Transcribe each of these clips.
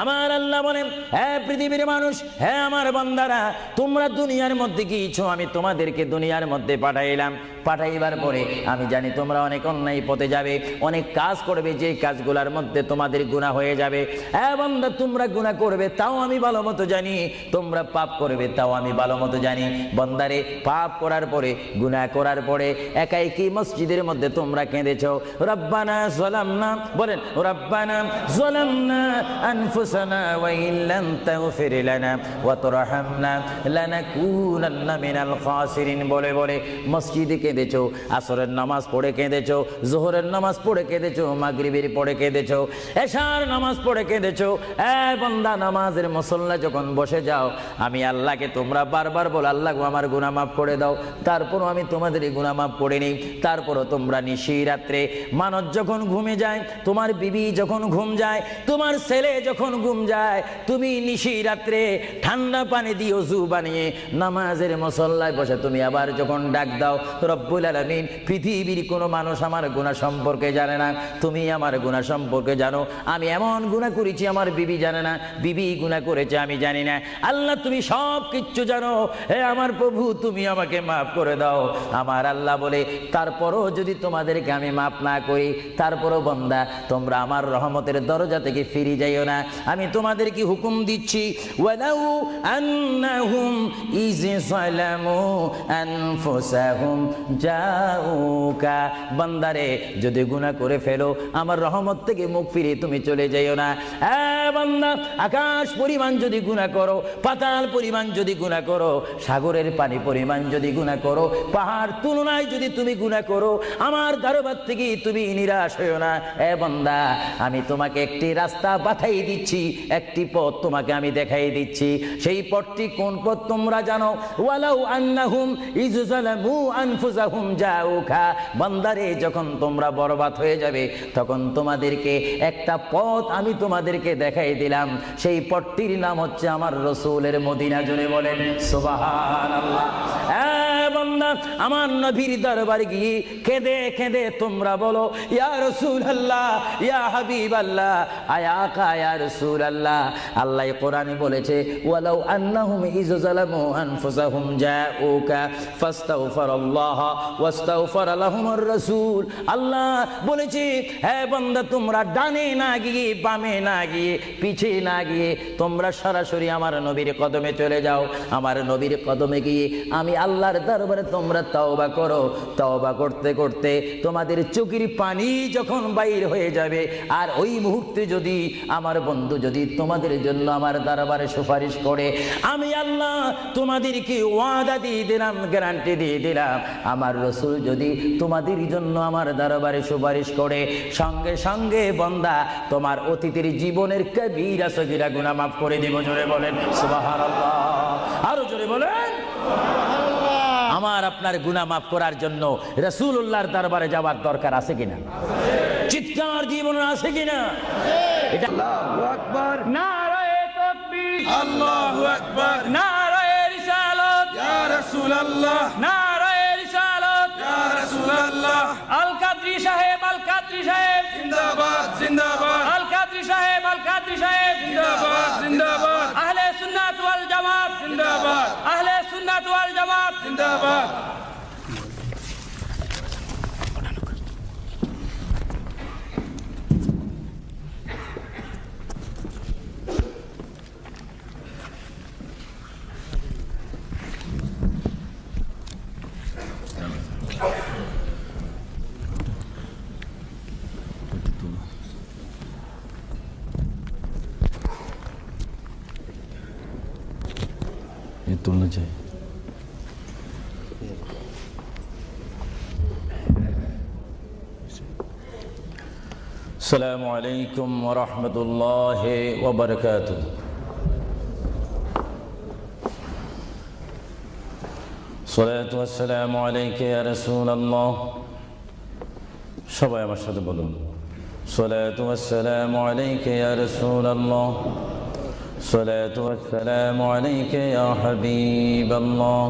আমার আল্লাহ বলেন, হে পৃথিবীর মানুষ, হে আমার বান্দারা, তোমরা দুনিয়ার মধ্যে কি ইচ্ছো আমি তোমাদেরকে দুনিয়ার মধ্যে পাঠাইলাম। পাঠাইবার পরে আমি জানি তোমরা অনেক অন্যায় পথে যাবে, অনেক কাজ করবে, যে কাজগুলোর মধ্যে তোমাদের গুনাহ হয়ে যাবে। হ্যাঁ বান্দা, তোমরা গুনাহ করবে তাও আমি ভালো মতো জানি, তোমরা পাপ করবে তাও আমি ভালো মতো জানি। বান্দারে, পাপ করার পরে, গুনাহ করার পরে একাই কি মসজিদের মধ্যে তোমরা কেঁদেছো, রব্বানা যালামনা, বলেন রব্বানা যালামনা আনফুসানা ওয়া ইল্লাম তাগফির লানা ওয়া তারহামনা লানাকুনান্না মিনাল খাসিরিন বলে বলে মসজিদে কেঁদেছো, আসরের নামাজ পড়ে কেঁদেছো, যোহরের নামাজ পড়ে কেঁদেছো, মাগরিবের পড়ে কেঁদেছো, এশার নামাজ পড়ে কেঁদেছো। বান্দা, নামাজের মুসল্লা যখন বসে যাও, আমি আল্লাহকে তোমরা বারবার বলো, আল্লাহ গো আমার গুনাহ মাফ করে দাও। তারপরও আমি তোমাদের গুনাহ মাফ করে নিই। তারপরও তোমরা নিশি রাত্রে, মানুষ যখন ঘুমে যায়, তোমার বিবি যখন ঘুম যায়, তোমার ছেলে যখন ঘুম যায়, তুমি নিশি রাত্রে ঠান্ডা পানি দিয়ে ওযু বানিয়ে নামাজের মুসল্লায় বসে তুমি আবার যখন ডাক দাও, রব্বুল আলামিন, পৃথিবীর কোনো মানুষ আমার গুনাহ সম্পর্কে জানে না, তুমি আমার গুনাহ সম্পর্কে জানো। আমি এমন গুনাহ করেছি আমার বিবি জানে না, বিবি গুনাহ করেছে আমি জানি না। আল্লাহ তুমি সব কিচ্ছু জানো, হে আমার প্রভু তুমি আমাকে মাফ করে দাও। আমার আল্লাহ বলে, তারপরও যদি তোমাদেরকে আমি মাফ না করি, তারপরও বান্দা তোমরা আমার রহমতের দরজা থেকে ফিরে যাইও না। আমি তোমাদেরকে হুকুম দিচ্ছি, ওয়ালাউ আন্নাহুম ইয যালামু আনফুসাহুম জাউকা, বান্দারে যদি গুনাহ করে ফেলো, আমার রহমত থেকে মুখ ফিরে তুমি চলে যাইও না। বান্দা, আকাশ পরিমাণ যদি গুনাহ করো, পাতাল পরিমাণ যদি গুনাহ করো, সাগরের পানি পরিমাণ যদি গুনাহ করো, পাহাড় তুলনায় যদি তুমি গুনাহ করো, আমার দরবার থেকে তুমি নিরাশ হইও না। বান্দা, আমি তোমাকে একটি রাস্তা বাতাই দিচ্ছি, একটি পথ তোমাকে আমি দেখাই দিচ্ছি। সেই পথটি কোন পথ তোমরা জানো? ওয়ালাউ আন্নাহুম ইয যালামু আনফুসাহুম জাউকা, বান্দারে যখন তোমরা বরবাদ হয়ে যাবে, তখন তোমাদেরকে একটা পথ আমি তোমাদেরকে দেখাই দিলাম। সেই পথটির নাম হচ্ছে আমার রাসূলের মদিনা। জোরে বলেন সুবহানাল্লাহ। বান্দা, আমার নবীর দরবারে গিয়ে কেঁদে কেঁদে তোমরা বলো, ইয়া রাসূলুল্লাহ, ইয়া হাবিবাল্লাহ, আয়াকা ইয়া রাসূলুল্লাহ। আল্লাহ কোরআনে বলেছে, ওয়ালাউ আন্নাহুম ইয যালামু আনফুসাহুম জাউকা ফাস্তাগফিরুল্লাহ ওয়াস্তাগফারা লাহুমুর রাসূল। আল্লাহ বলেছে, হে বান্দা, তোমরা ডানে না গিয়ে, বামে না গিয়ে, পিছে না গিয়ে তোমরা সরাসরি আমার নবীর কদমে চলে যাও। আমার নবীর কদমে গিয়ে আমি আল্লাহর দরবারে তোমরা তওবা করো। তওবা করতে করতে তোমাদের চোখের পানি যখন বাইর হয়ে যাবে, আর ওই মুহূর্তে যদি আমার বন্ধু যদি তোমাদের জন্য আমার দরবারে সুপারিশ করে, আমি আল্লাহ তোমাদেরকে ওয়াদা দিয়ে দিলাম, গ্যারান্টি দিয়ে দিলাম, আমার রাসূল যদি তোমাদের জন্য আমার দরবারে সুপারিশ করে, সঙ্গে সঙ্গে বান্দা তোমার অতীতের জীবনের কবিরা সগীরা গুনাহ মাফ করে দেব। জোরে বলেন সুবহানাল্লাহ, আরো জোরে বলেন। আমার আপনার গুনাহ মাফ করার জন্য রাসূলুল্লাহর দরবারে যাওয়ার দরকার আছে কিনা? চিৎকার জীবনে আছে কিনা? এটা আল্লাহু আকবার, নারায়ে তাকবীর, আল্লাহু আকবার, নারায়ে রিসালাত, ইয়া রাসূলুল্লাহ, নারায়ে রিসালাত, ইয়া রাসূলুল্লাহ, আল কাদরি সাহেব, আল কাদরি সাহেব জিন্দাবাদ জিন্দাবাদ, আল কাদরি সাহেব, আল কাদরি সাহেব জিন্দাবাদ জিন্দাবাদ, আহলে সুন্নাত ওয়াল জামাত জিন্দাবাদ, আহলে সুন্নাত ওয়াল জামাত জিন্দাবাদ। তুলনা চাই। আসসালামু আলাইকুম ওয়া রাহমাতুল্লাহি ওয়া বারাকাতুহু। সালাতু ওয়াসসালামু আলাইকা ইয়া রাসূলুল্লাহ। সবাই আমার সাথে বলুন, সালাতু ওয়াসসালামু আলাইকা ইয়া রাসূলুল্লাহ, সালাতু ওয়াসসালামু আলাইকা ইয়া হাবিবাল্লাহ,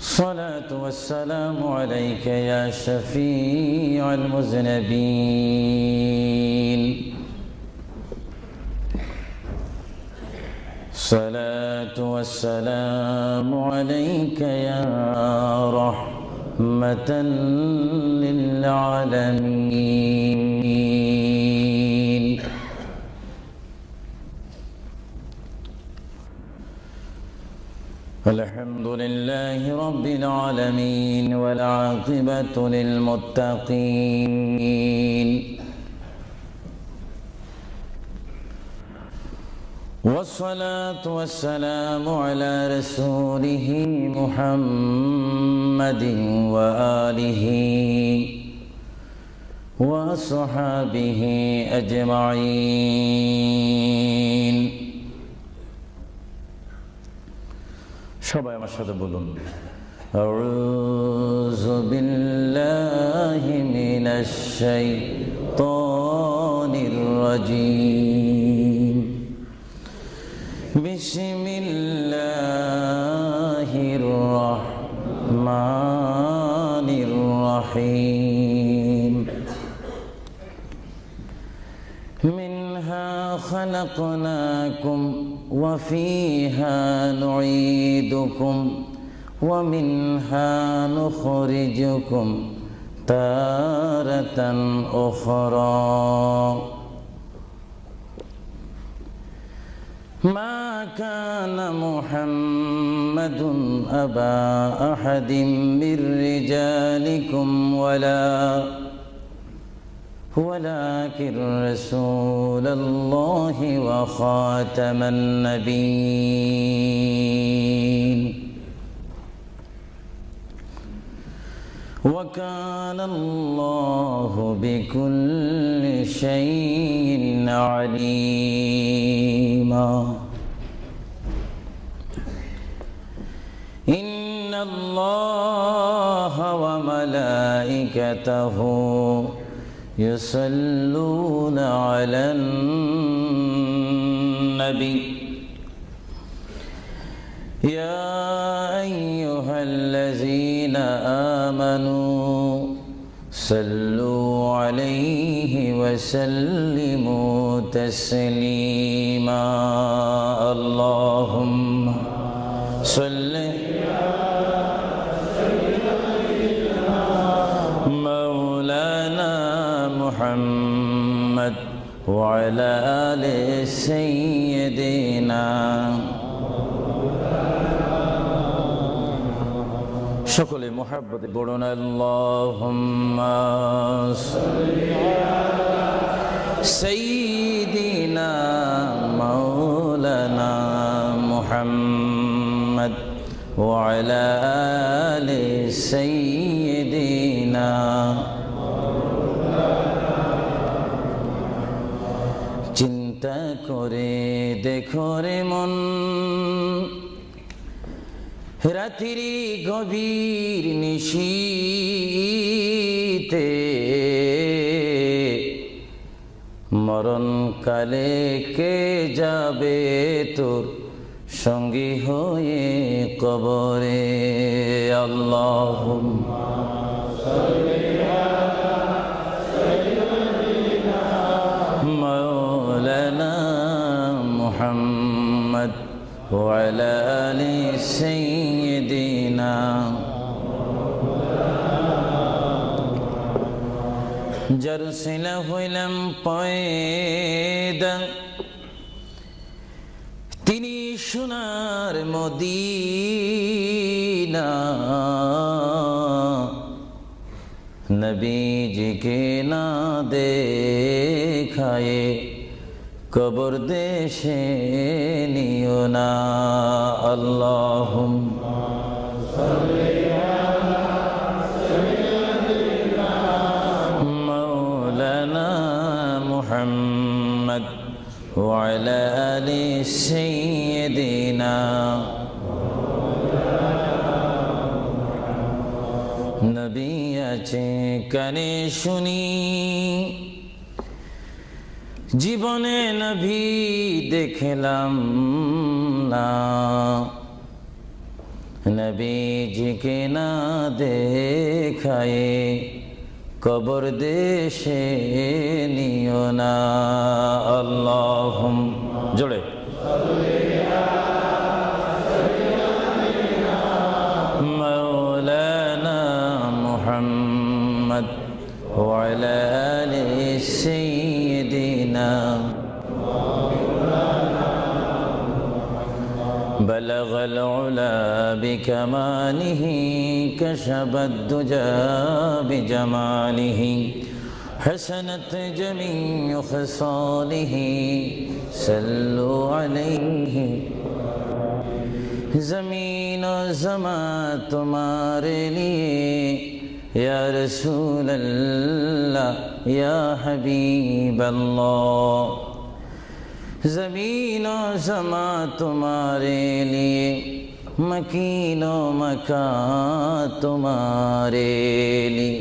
الصلاة والسلام عليك يا شفيع المذنبين الصلاة والسلام عليك يا رحمة للعالمين الحمد لله رب العالمين والعاقبة للمتقين والصلاة والسلام على رسوله محمد وآله وصحابه أجمعين সবাই আমার সাথে বলুন আউযু বিল্লাহি মিনাশ শাইতানির রাজীম বিসমিল্লাহির রহমানির রহিম মিনহা খালাকনাকুম وفيها نعيدكم ومنها نخرجكم تارة أخرى ما كان محمد أبا أحد من رجالكم ولكن رسول الله وخاتم النبيين وكان الله بكل شيء عليما إن الله وملائكته يصلون على النبي يا أيها الذين آمنوا صلوا عليه وسلموا تسليما اللهم صل محمد وعلى آل سيدنا সকলে মুহাব্বতে পড়ুন আল্লাহুম্মা সাল্লি আলা সাইয়্যিদিনা মাওলানা মুহাম্মদ ওয়া আলা আলি সাইয়্যিদিনা চিন্তা করে দেখো রে মন রাত্রি গভীর নিশীতে মরণ কালে কে যাবে তোর সঙ্গী হয়ে কবরে আল্লাহুম্মা সাল্লি আলা সাইয়্যিদিনা মাওলানা মুহাম্মদ ওয়া আলা আলি সাইয়্যিদিনা যার সিলা হইলাম পয়দা তিনি সোনার মদিনা নবীজিকে না দেখায়ে কবর দেশে নিও না আল্লাহুম্মা সাল্লি আলা সাইয়্যিদিনা মাওলানা মুহাম্মদ ওয়া আলা আলি সাইয়্যিদিনা নবী আছে কানে শুনি জীবনে নবী দেখলাম না নবীজিকে না দেখায়ে কবর দেশে নিও না আল্লাহুম্মা জোরে سيدنا بلغ العلا بكماله كشف الدجى بجماله حسنت جميع خصاله صلوا عليه زمین و زمان تمہارے لیے یا رسول اللہ یا حبیب اللہ زمین و زمان تمہارے لیے مکین و مکان تمہارے لیے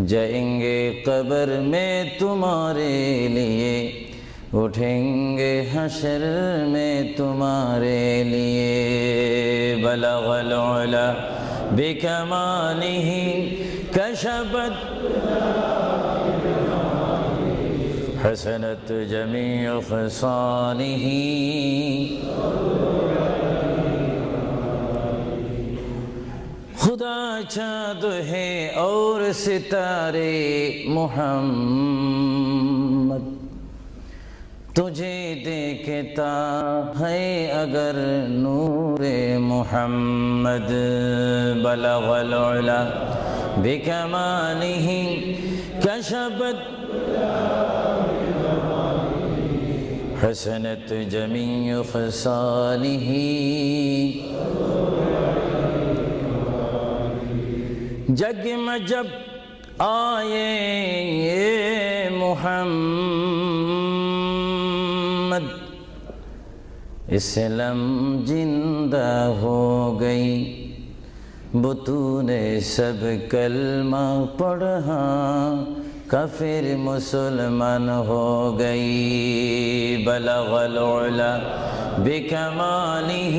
جائیں گے قبر میں تمہارے لیے اٹھیں گے حشر میں تمہارے لیے بلغ العلا بکمالہ کشفت حسنت جمیع خصالہ خدا چاند ہے اور ستارے محمد تجھے دیکھتا ہے اگر نور محمد بلغ العلا بکمالہ کشفت حسنت جمیع خصالہ جگ میں جب آئے محمد اسلام زندہ ہو گئی بطون سب کلمہ پڑھا کافر مسلمان ہو گئی بلغ العلا بکمالہ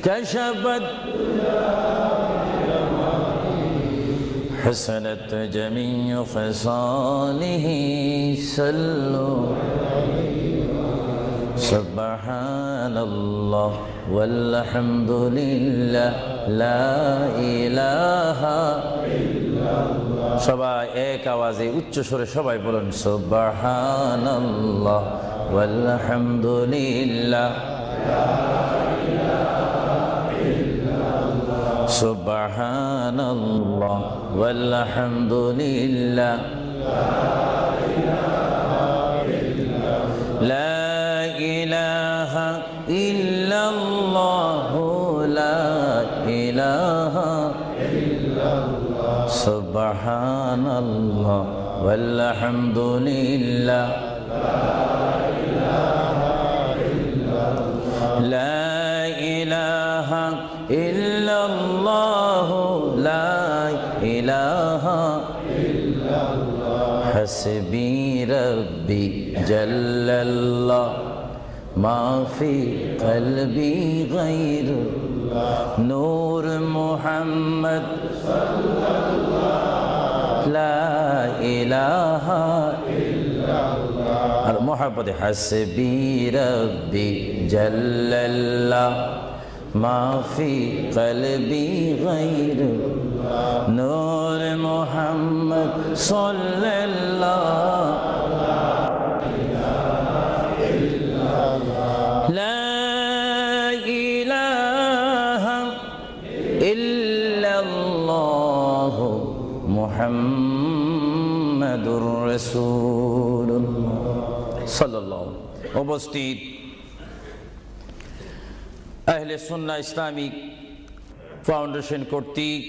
کشفت حسنت جمیع خصالہ صلوا سبحان اللہ والحمد للہ لا الہ সবাই এক আওয়াজে উচ্চ সুরে সবাই বলুন সুবহানাল্লাহ ওয়ালহামদুলিল্লাহ সুবহানাল্লাহ ওয়ালহামদুলিল্লাহ লা ইলাহা ইল্লাল্লাহ লা ইলাহা সুবহানাল্লাহ ওয়ালহামদুলিল্লাহ লা ইলাহা ইল্লাল্লাহ লা ইলাহা হাসবি রব্বি জাল্লাল্লাহ মা ফি কলবি গায়রুল্লাহ নূর মুহাম্মদ লা ইলাহা ইল্লাল্লাহ আর মোহাব্বত হাসবি রব্বি জাল্লাল্লাহ মা ফি কলবি গায়রুল্লাহ নূর মুহাম্মদ সাল্লাল্লাহ লা ইলাহা ইল্লাল্লাহ মুহাম্মাদুর রাসূলুল্লাহ সাল্লাল্লাহু উপস্থিত আহলে সুন্নাহ ইসলামিক ফাউন্ডেশন কর্তৃক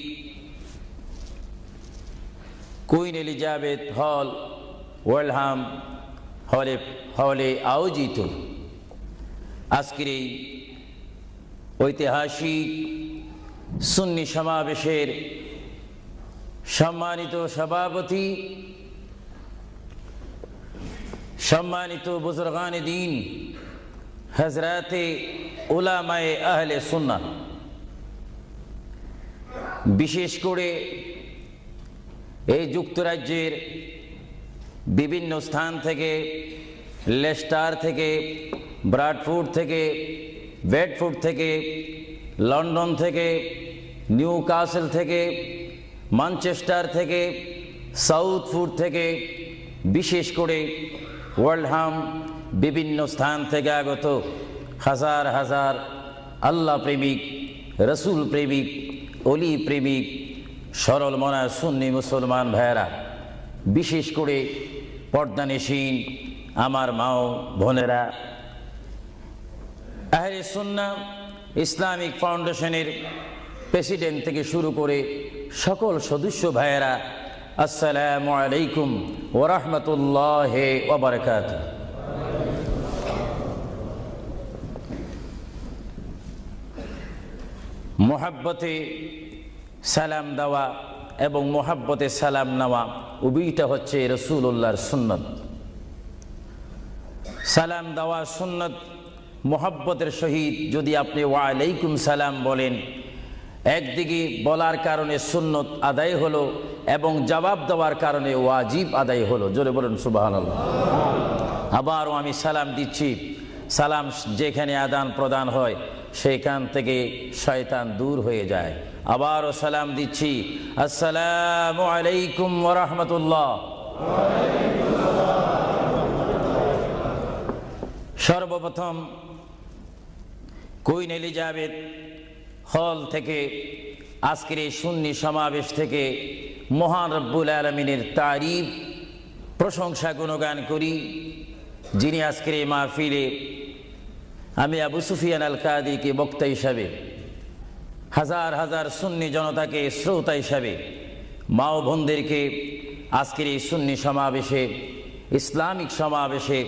কুইন এলিজাবেথ হল ওয়েলহাম হলে আয়োজিত আজকের এই ঐতিহাসিক সুন্নি সমাবেশের সম্মানিত সভাপতি, সম্মানিত বুজুর্গান দ্বীন, হযরতে উলামায়ে আহলে সুন্নাহ, বিশেষ করে এই যুক্তরাজ্যের বিভিন্ন স্থান থেকে, লেস্টার থেকে, ব্রাডফোর্ড থেকে, বেডফোর্ড থেকে, লন্ডন থেকে, নিউ কাসেল থেকে, ম্যানচেস্টার থেকে, সাউথফোর্ড থেকে, বিশেষ করে ওয়ার্ল্ডহাম বিভিন্ন স্থান থেকে আগত হাজার হাজার আল্লাহ প্রেমিক, রসুল প্রেমিক, অলি প্রেমিক, সরল মনা সুন্নি মুসলমান ভাইয়েরা, বিশেষ করে পর্দানিসীন আমার মাও বোনেরা, আহলে সুন্নাহ ইসলামিক ফাউন্ডেশনের প্রেসিডেন্ট থেকে শুরু করে সকল সদস্য ভাইয়েরা, আসসালামু আলাইকুম ওয়া রাহমাতুল্লাহি ওয়া বারাকাতুহু। মোহাব্বতে সালাম দেওয়া এবং মোহাব্বতে সালাম নেওয়া উভয়টা হচ্ছে রাসূলুল্লাহর সুন্নত। সালাম দেওয়া সুন্নত, মোহাব্বতের সহিত যদি আপনি ওয়া আলাইকুম সালাম বলেন, একদিকে বলার কারণে সুন্নত আদায় হলো এবং জবাব দেওয়ার কারণে ওয়াজিব আদায় হলো। জোরে বলুন সুবহানাল্লাহ। আবারও আমি সালাম দিচ্ছি, সালাম যেখানে আদান প্রদান হয় সেখান থেকে শয়তান দূর হয়ে যায়। আবারও সালাম দিচ্ছি, আসসালামু আলাইকুম ওয়া রাহমাতুল্লাহ। সর্বপ্রথম কুইন এলিজাবেথ হল থেকে আজকের এই সুন্নি সমাবেশ থেকে মহান রব্বুল আলামিনের তারিফ, প্রশংসা, গুণগান করি, যিনি আজকের এই মাহফিলে আমি আবু সুফিয়ান আল কাদিকে বক্তা হিসাবে, হাজার হাজার সুন্নি জনতাকে শ্রোতা হিসাবে, মা ও বোনদেরকে আজকের এই সুন্নি সমাবেশে, ইসলামিক সমাবেশে,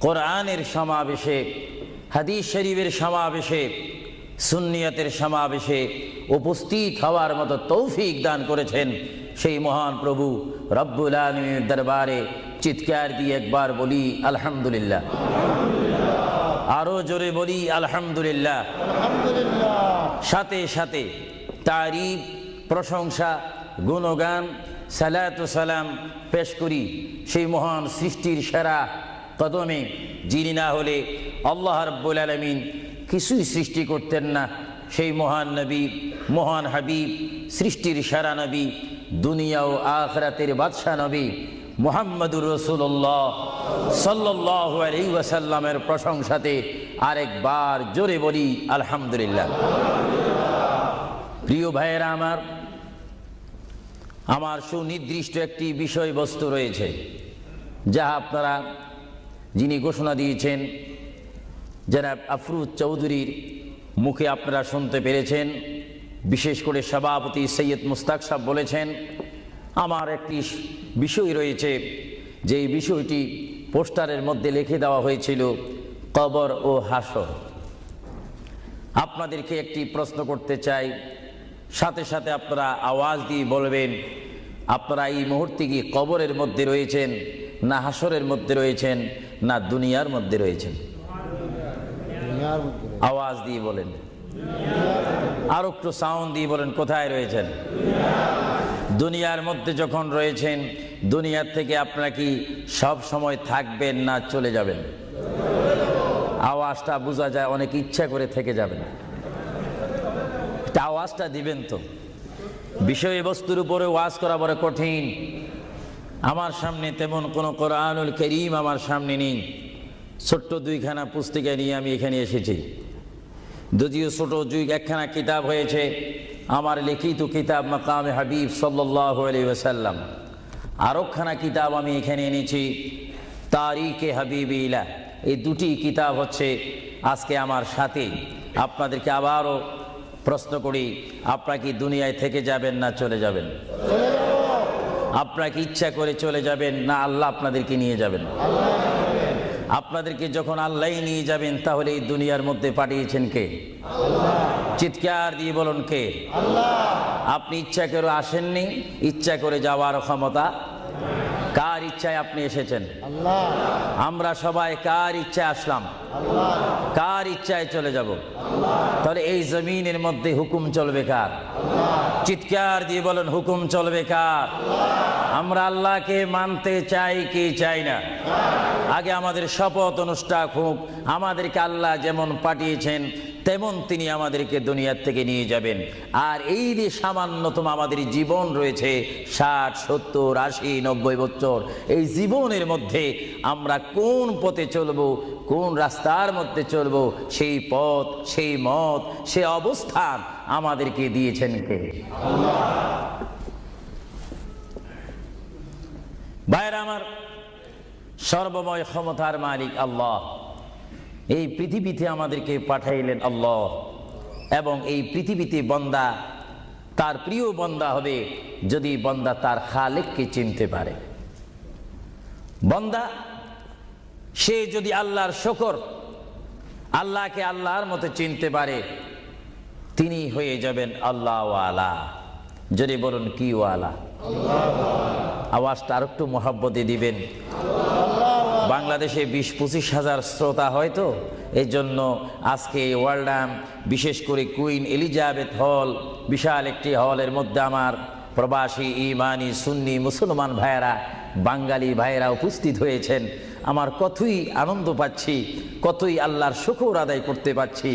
কোরআনের সমাবেশে, হাদিস শরীফের সমাবেশে, সুন্নিয়তের সমাবেশে উপস্থিত হওয়ার মতো তৌফিক দান করেছেন সেই মহান প্রভু রব্বুল আলামিনের দরবারে চিৎকার দিয়ে একবার বলি আলহামদুলিল্লাহ। আরো জোরে বলি আলহামদুলিল্লাহ। সাথে সাথে তারিফ, প্রশংসা, গুণগান, সালাতু সালাম পেশ করি সেই মহান সৃষ্টির সেরা কদমে, যিনি না হলে আল্লাহ রাব্বুল আলামিন কিছুই সৃষ্টি করতেন না, সেই মহান নবী, মহান হাবিব, সৃষ্টির সেরা নবী, দুনিয়া ও আখিরাতের বাদশা নবী মুহাম্মদুর রাসূলুল্লাহ সাল্লাল্লাহু আলাইহি ওয়াসাল্লামের প্রশংসাতে আরেকবার জোরে বলি আলহামদুলিল্লাহ। প্রিয় ভাইয়েরা আমার সুনির্দিষ্ট একটি বিষয়বস্তু রয়েছে, যা আপনারা, যিনি ঘোষণা দিয়েছেন জনাব আফরুজ চৌধুরীর মুখে আপনারা শুনতে পেরেছেন। বিশেষ করে সভাপতি সৈয়দ মুস্তাক সাহেব বলেছেন, আমার একটি বিষয় রয়েছে, যেই বিষয়টি পোস্টারের মধ্যে লিখে দেওয়া হয়েছিল, কবর ও হাসর। আপনাদেরকে একটি প্রশ্ন করতে চাই, সাথে সাথে আপনারা আওয়াজ দিয়ে বলবেন, আপনারা এই মুহূর্তে কি কবরের মধ্যে রয়েছেন, না হাসরের মধ্যে রয়েছেন, না দুনিয়ার মধ্যে রয়েছেন? আওয়াজ দিয়ে বলেন, আর একটু সাউন্ড দিয়ে বলেন, কোথায় রয়েছেন? দুনিয়ার মধ্যে যখন রয়েছেন, দুনিয়ার থেকে আপনারা কি সব সময় থাকবেন না চলে যাবেন? আওয়াজটা বোঝা যায়, অনেক ইচ্ছা করে থেকে যাবেন। আওয়াজটা দিবেন তো। বিষয়বস্তুর উপরে ওয়াজ করা বড় কঠিন। আমার সামনে তেমন কোনো কোরআনুল কারীম আমার সামনে নেই। ছোট্ট দুইখানা পুস্তিকা নিয়ে আমি এখানে এসেছি। যদিও ছোট একখানা কিতাব হয়েছে, আমার লিখিত কিতাব মাকামে হাবিব সাল্লাল্লাহু আলাইহি ওয়াসাল্লাম। আরেকখানা কিতাব আমি এখানে এনেছি, তারিকে হাবিবিল্লাহ। এই দুটি কিতাব হচ্ছে আজকে আমার সাথে। আপনাদেরকে আবারও প্রশ্ন করি, আপনারা কি দুনিয়ায় থেকে যাবেন না চলে যাবেন? আপনারা কি ইচ্ছা করে চলে যাবেন, না আল্লাহ আপনাদেরকে নিয়ে যাবেন? আপনাদেরকে যখন আল্লাহ নিয়ে যাবেন, তাহলে এই দুনিয়ার মধ্যে পাঠিয়েছেন কে? চিৎকার দিয়ে বলুন, কে? আপনি ইচ্ছা করে আসেননি, ইচ্ছা করে যাওয়ার ক্ষমতা কার ইচ্ছায় আপনি এসেছেন? আমরা সবাই কার ইচ্ছায় আসলাম? কার ইচ্ছায় চলে যাব? তাহলে এই জমিনের মধ্যে হুকুম চলবে কার? চিৎকার দিয়ে বলেন, হুকুম চলবে কার? আমরা আল্লাহকে মানতে চাই কি চাই না? আগে আমাদের শপথ অনুষ্ঠান হোক, আমাদেরকে আল্লাহ যেমন পাঠিয়েছেন তেমন তিনি আমাদেরকে দুনিয়ার থেকে নিয়ে যাবেন। আর এই যে সামান্যতম আমাদের জীবন রয়েছে 60, 70, 80, 90 বছর, এই জীবনের মধ্যে আমরা কোন পথে চলবো, কোন রাস্তার মধ্যে চলবো, সেই পথ, সেই মত, সেই অবস্থান আমাদেরকে দিয়েছেন কে? ভাইরা আমার, সর্বময় ক্ষমতার মালিক আল্লাহ এই পৃথিবীতে আমাদেরকে পাঠাইলেন আল্লাহ, এবং এই পৃথিবীতে বান্দা তার প্রিয় বান্দা হবে যদি বান্দা তার খালেককে চিনতে পারে। বান্দা সে যদি আল্লাহর শুকর, আল্লাহকে আল্লাহর মতো চিনতে পারে, তিনি হয়ে যাবেন আল্লাহ ওয়ালা। যদি বলুন কি ওয়ালা? আওয়াজটা আর একটু মহব্বতে দিবেন। বাংলাদেশে 20-25 হাজার শ্রোতা হয়তো, এই জন্য আজকে ওয়ার্ল্ডাম, বিশেষ করে কুইন এলিজাবেথ হল, বিশাল একটি হলের মধ্যে আমার প্রবাসী ইমানি সুন্নি মুসলমান ভাইয়েরা, বাঙালি ভাইয়েরা উপস্থিত হয়েছেন। আমার কতই আনন্দ পাচ্ছি, কতই আল্লাহর শুকর আদায় করতে পারছি।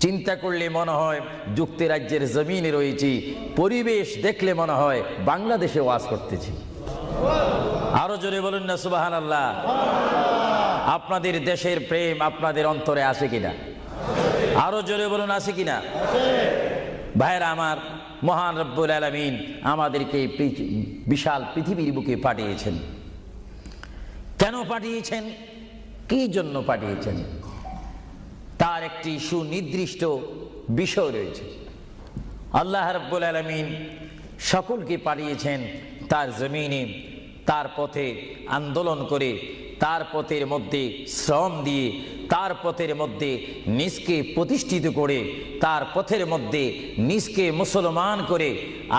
চিন্তা করলে মনে হয় যুক্তরাজ্যের জমিনে রয়েছি, পরিবেশ দেখলে মনে হয় বাংলাদেশে ওয়াজ করতেছি। আরো জোরে বলুন না সুবহানাল্লাহ। আপনাদের দেশের প্রেম আপনাদের অন্তরে আছে কিনা? আরো জোরে বলুন আছে কিনা? ভাইরা আমার, মহান রব্বুল আলামিন আমাদেরকে বিশাল পৃথিবীর বুকে পাঠিয়েছেন। কেন পাঠিয়েছেন? কি জন্য পাঠিয়েছেন? তার একটি সুনির্দিষ্ট বিষয় রয়েছে। আল্লাহ রাব্বুল আলামিন সকলকে পাঠিয়েছেন তার জমিনে, তার পথে আন্দোলন করে, তার পথের মধ্যে শ্রম দিয়ে, তার পথের মধ্যে নিজকে প্রতিষ্ঠিত করে, তার পথের মধ্যে নিজকে মুসলমান করে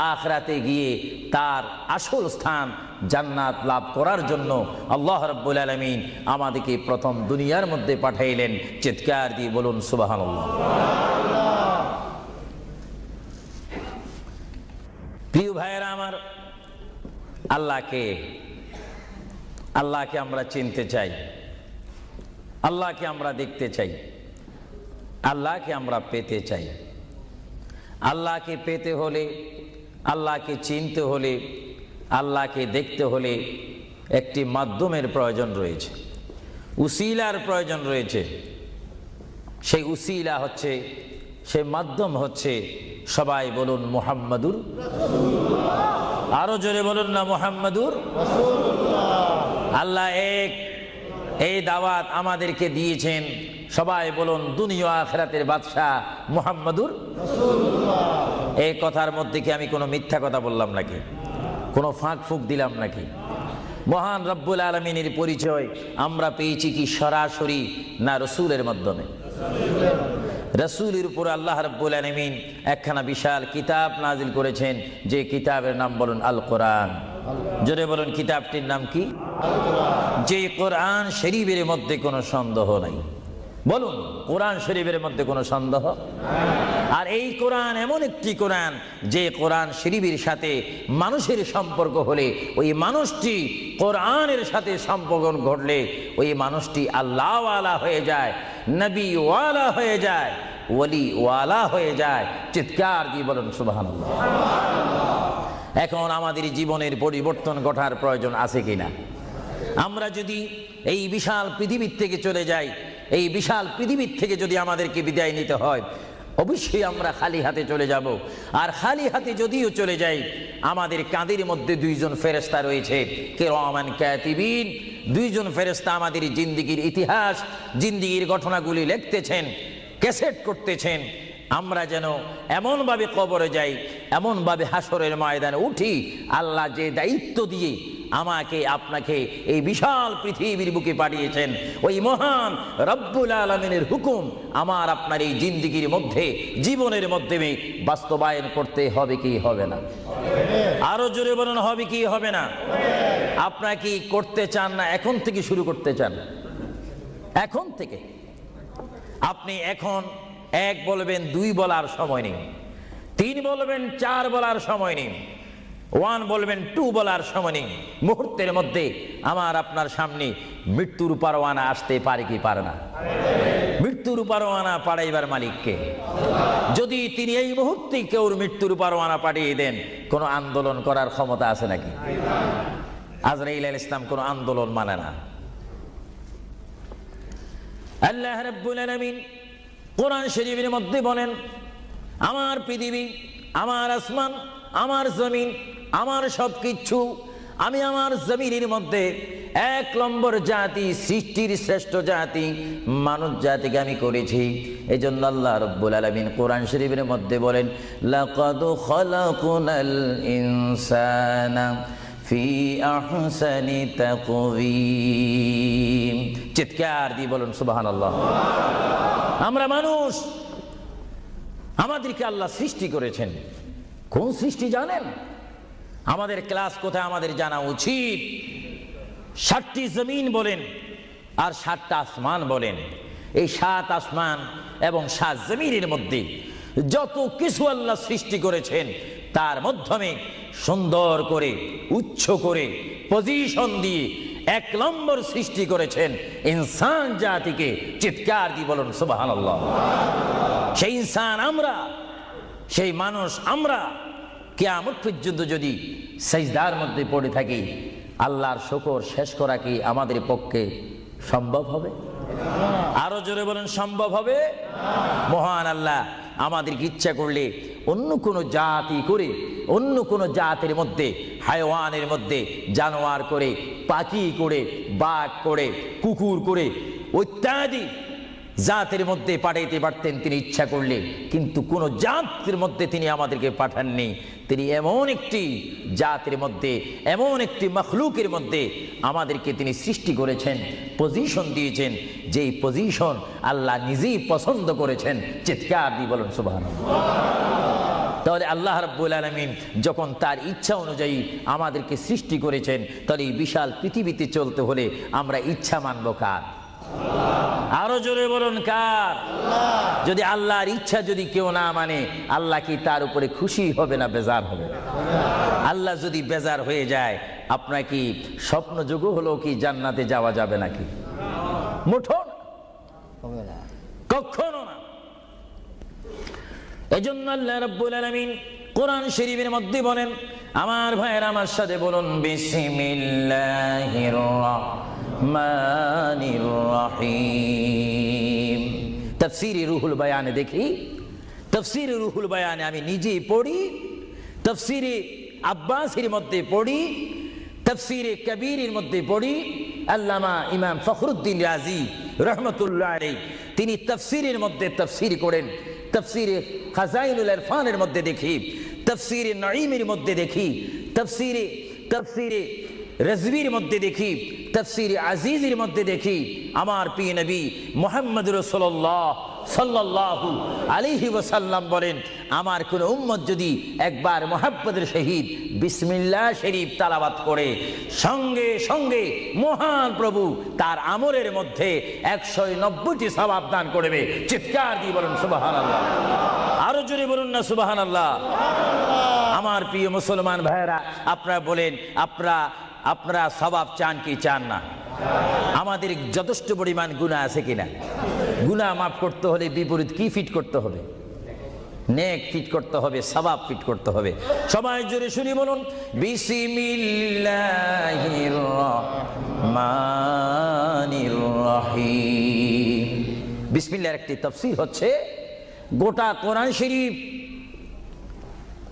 আখিরাতে গিয়ে তার আসল স্থান জান্নাত লাভ করার জন্য আল্লাহ রাব্বুল আলামিন আমাদেরকে প্রথম দুনিয়ার মধ্যে পাঠাইলেন। চিৎকার দিয়ে বলুন সুবহানাল্লাহ। প্রিয় ভাইয়েরা আমার, আল্লাহকে আমরা চিনতে চাই, আল্লাহকে আমরা দেখতে চাই, আল্লাহকে আমরা পেতে চাই। আল্লাহকে পেতে হলে, আল্লাহকে চিনতে হলে, আল্লাহকে দেখতে হলে একটি মাধ্যমের প্রয়োজন রয়েছে, উসিলার প্রয়োজন রয়েছে। সেই উসিলা হচ্ছে, সেই মাধ্যম হচ্ছে, সবাই বলুন মুহাম্মাদুর রাসূলুল্লাহ। আরো জোরে বলুন না মুহাম্মাদুর রাসূলুল্লাহ। আল্লাহ এক, এই দাওয়াত আমাদেরকে দিয়েছেন। সবাই বলুন দুনিয়া আখিরাতের বাদশা মুহাম্মাদুর রাসূলুল্লাহ। এই কথার মধ্যে কি আমি কোনো মিথ্যা কথা বললাম নাকি? কোনো ফাঁক ফুক দিলাম নাকি? মহান রব্বুল আলামিনের পরিচয় আমরা পেয়েছি কি সরাসরি, না রসুলের মাধ্যমে? রসুলের উপর আল্লাহ রাব্বুল আলামিন একখানা বিশাল কিতাব নাজিল করেছেন, যে কিতাবের নাম বলুন আল কোরআন। জোরে বলুন কিতাবটির নাম কি? যে কোরআন শরীফের মধ্যে কোনো সন্দেহ নাই। বলুন কোরআন শরীফের মধ্যে কোনো সন্দেহ? আর এই কোরআন এমন একটি কোরআন, যে কোরআন শরীফের সাথে মানুষের সম্পর্ক হলে, ওই মানুষটি কোরআনের সাথে সম্পর্ক ঘটলে ওই মানুষটি আল্লাহ ওয়ালা হয়ে যায়, নবী ওয়ালা হয়ে যায়, ওলি ওয়ালা হয়ে যায়। চিৎকার দিয়ে বলুন সুবহানাল্লাহ। এখন আমাদের জীবনের পরিবর্তন ঘটার প্রয়োজন আছে কিনা? আমরা যদি এই বিশাল পৃথিবীর থেকে চলে যাই, এই বিশাল পৃথিবীর থেকে যদি আমাদেরকে বিদায় নিতে হয়, অবশ্যই আমরা খালি হাতে চলে যাব। আর খালি হাতে যদিও চলে যাই, আমাদের কাঁধের মধ্যে দুইজন ফেরেশতা রয়েছে, কিরামান কাতিবিন। দুইজন ফেরেশতা আমাদের জিন্দেগির ইতিহাস, জিন্দেগির ঘটনাগুলি লিখতেছেন, ক্যাসেট করতেছেন। আমরা যেন এমনভাবে কবরে যাই, এমনভাবে হাসরের ময়দানে উঠি, আল্লাহ যে দায়িত্ব দিয়ে আমাকে আপনাকে এই বিশাল পৃথিবীর বুকে পাঠিয়েছেন, ওই মহান রব্বুল আলামিনের হুকুম আমার আপনার এই জিন্দেগির মধ্যে, জীবনের মাধ্যমে বাস্তবায়ন করতে হবে কি হবে না? আরো জোরে বলুন হবে কি হবে না? আপনারা কি করতে চান, না এখন থেকে শুরু করতে চান? এখন থেকে আপনি এখন এক বলবেন, দুই বলার সময় নেই, তিন বলবেন, চার বলার সময় নেই, ওয়ান বলবেন, টু বলার সময় নেই। মুহূর্তের মধ্যে আমার আপনার সামনে মৃত্যুর পরোয়ানা আসতে পারে কি পারে না? মৃত্যু মৃত্যুর পরোয়ানা পাঠাইবার মালিককে। যদি তিনি এই মুহূর্তে কেউ মৃত্যুর পরোয়ানা পাঠিয়ে দেন, কোন আন্দোলন করার ক্ষমতা আছে নাকি? আজরাইল আলাইহিস সালাম কোন আন্দোলন মানে না। আল্লাহ রাব্বুল আলামিন কোরআন শরীফের মধ্যে বলেন, আমার পৃথিবী, আমার আসমান, আমার জমিন, আমার সবকিছু, আমি আমার জমিনের মধ্যে এক নম্বর জাতি, সৃষ্টির শ্রেষ্ঠ জাতি মানব জাতিকে আমি করেছি। এই জন্য আল্লাহ রাব্বুল আলামিন কোরআন শরীফের মধ্যে বলেন, লাকাদ খালাকনাল ইনসানা ফি আহসানি তাকওয়িম। চিৎকার দিয়ে বলুন সুবহানাল্লাহ। আমরা মানুষ, আমাদেরকে আল্লাহ সৃষ্টি করেছেন। কোন সৃষ্টি জানেন? আমাদের ক্লাস কোথায় আমাদের জানা উচিত। 7টি জমিন বলেন আর 7টা আসমান বলেন। এই 7 আসমান এবং 7 জমিনের মধ্যে যত কিছু আল্লাহ সৃষ্টি করেছেন, তার মাধ্যমে সুন্দর করে, উচ্চ করে, পজিশন দিয়ে 1 নম্বর সৃষ্টি করেছেন ইনসান জাতিকে। চিৎকার দিয়ে বলুন সুবহানাল্লাহ। সেই ইনসান আমরা, সেই মানুষ আমরা, কিয়ামত পর্যন্ত যদি সিজদার মধ্যে পড়ে থাকি, আল্লাহর শুকর শেষ করা কি আমাদের পক্ষে সম্ভব হবে? আরো জোরে বলেন, সম্ভব হবে? মহান আল্লাহ আমাদেরকে ইচ্ছা করলে অন্য কোনো জাতি করে, অন্য কোনো জাতের মধ্যে, হায়াওয়ানের মধ্যে জানোয়ার করে, পাখি করে, বাঘ করে, কুকুর করে, ইত্যাদি জাতের মধ্যে পাঠাইতে পারতেন তিনি ইচ্ছা করলে। কিন্তু কোন জাতের মধ্যে তিনি আমাদেরকে পাঠাননি। তিনি এমন একটি জাতের মধ্যে, এমন একটি মখলুকের মধ্যে আমাদেরকে তিনি সৃষ্টি করেছেন, পজিশন দিয়েছেন, যেই পজিশন আল্লাহ নিজেই পছন্দ করেছেন। চিৎকার দিয়ে বলুন সুবহানাল্লাহ। তাহলে আল্লাহ রাব্বুল আলামিন যখন তার ইচ্ছা অনুযায়ী আমাদেরকে সৃষ্টি করেছেন, তাহলে এই বিশাল পৃথিবীতে চলতে হলে আমরা ইচ্ছা মানব কার? আরো জোরে বলুন কার? যদি আল্লাহর ইচ্ছা যদি কেউ না মানে, আল্লাহ কি তার উপরে খুশি হবে না বেজার হবে? আল্লাহ যদি বেজার হয়ে যায়, আপনার কি স্বপ্ন যোগ হলো কি জান্নাতে যাওয়া যাবে নাকি? মুঠো না, কখনো না। এজন্য আল্লাহ রাব্বুল আলামিন কোরআন শরীফের মধ্যে বলেন, আমার ভাইয়েরা আমার সাথে বলুন, বিসমিল্লাহির রাহমানির রহিম। তাফসীরে রুহুল বায়ানে দেখি, তাফসীরে রুহুল বায়ানে আমি নিজেই পড়ি, তাফসীরে আব্বাসীর মধ্যে পড়ি, তাফসীরে কবীরের মধ্যে পড়ি। আল্লামা ইমাম ফখরুদ্দিন রাজি রহমতুল্লাহ আলাইহি তিনি তাফসীরের মধ্যে তাফসীর করেন। তাফসীরে খাজাইনুল ইরফানের মধ্যে দেখি, তাফসীরে নাঈমের মধ্যে দেখি, তাফসীরে রাজভির মধ্যে দেখি, তাফসীরে আজিজের মধ্যে দেখি। আমার প্রিয় নবী মুহাম্মদ রাসূলুল্লাহ সাল্লাল্লাহু আলাইহি ওয়াসাল্লাম বলেন, আমার কোন উম্মত যদি একবার মুহাব্বতের সহিত বিসমিল্লাহ শরীফ তেলাওয়াত করে, সঙ্গে সঙ্গে মহান প্রভু তার আমলের মধ্যে 190টি সওয়াব দান করবে। চিৎকার দিয়ে বলুন সুবহানাল্লাহ। আরো জোরে বলুন না সুবহানাল্লাহ। আমার প্রিয় মুসলমান ভাইয়েরা, আপনারা বলেন, আপনারা সওয়াব চান কি চান না? আমাদের যথেষ্ট পরিমাণ গুনাহ আছে কিনা? গুনাহ মাফ করতে হলে বিপরীত কি ফিট করতে হবে? নেক ফিট করতে হবে, সওয়াব ফিট করতে হবে। সবাই জোরে শুনি বলুন, বিসমিল্লাহির রহমানির রহিম। বিসমিল্লাহর একটি তাফসীর হচ্ছে, গোটা কোরআন শরীফ,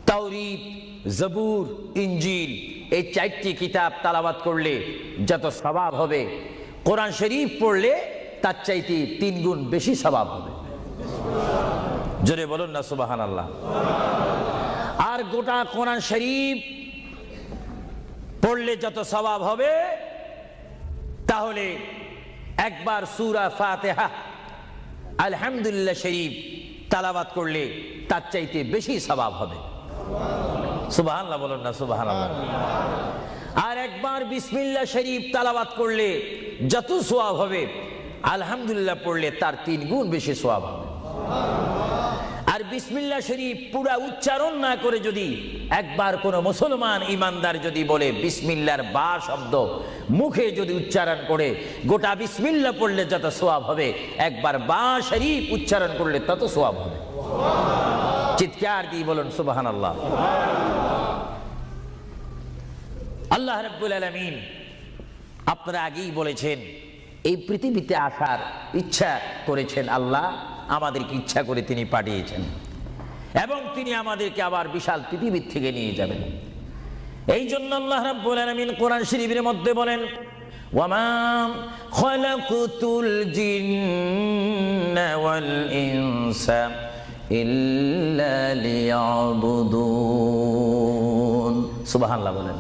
তাওরীত, জবুর, ইনজিল, এই 4টি কিতাব তেলাওয়াত করলে যত সওয়াব হবে, কোরআন শরীফ পড়লে তার চাইতে 3 গুণ বেশি সওয়াব হবে। জোরে বলুন না সুবহানাল্লাহ। আর গোটা কোরআন শরীফ পড়লে যত সওয়াব হবে, তাহলে একবার সূরা ফাতিহা, আলহামদুলিল্লাহ শরীফ তেলাওয়াত করলে তার চাইতে বেশি সওয়াব হবে। সুবহানাল্লাহ বলুন না সুবহানাল্লাহ। আর একবার বিসমিল্লাহ শরীফ তেলাওয়াত করলে যত সওয়াব হবে, আলহামদুলিল্লাহ পড়লে তার 3 গুণ বেশি সওয়াব হবে। আর বিসমিল্লাহ শরীফ পুরা উচ্চারণ না করে যদি একবার কোনো মুসলমান ইমানদার যদি বলে বিসমিল্লাহর বা শব্দ মুখে যদি উচ্চারণ করে, গোটা বিসমিল্লাহ পড়লে যত সওয়াব হবে, একবার বা শরীফ উচ্চারণ করলে তত সওয়াব হবে। চিৎকার দিয়ে বলুন সুবহানাল্লাহ। আল্লাহ রাব্বুল আলামিন আপনারা আগেই বলেছেন এই পৃথিবীতে আসার ইচ্ছা করেছেন আল্লাহ, আমাদেরকে ইচ্ছা করে তিনি পাঠিয়েছেন এবং তিনি আমাদেরকে আবার বিশাল পৃথিবীর থেকে নিয়ে যাবেন। এই জন্য আল্লাহ রাব্বুল আলামিন কোরআন শরীফের মধ্যে বলেন, ওয়ামা খালাকুতুল জিন্না ওয়াল ইনসা ইল্লা লিয়াবুদুন। সুবহানাল্লাহ বলেন।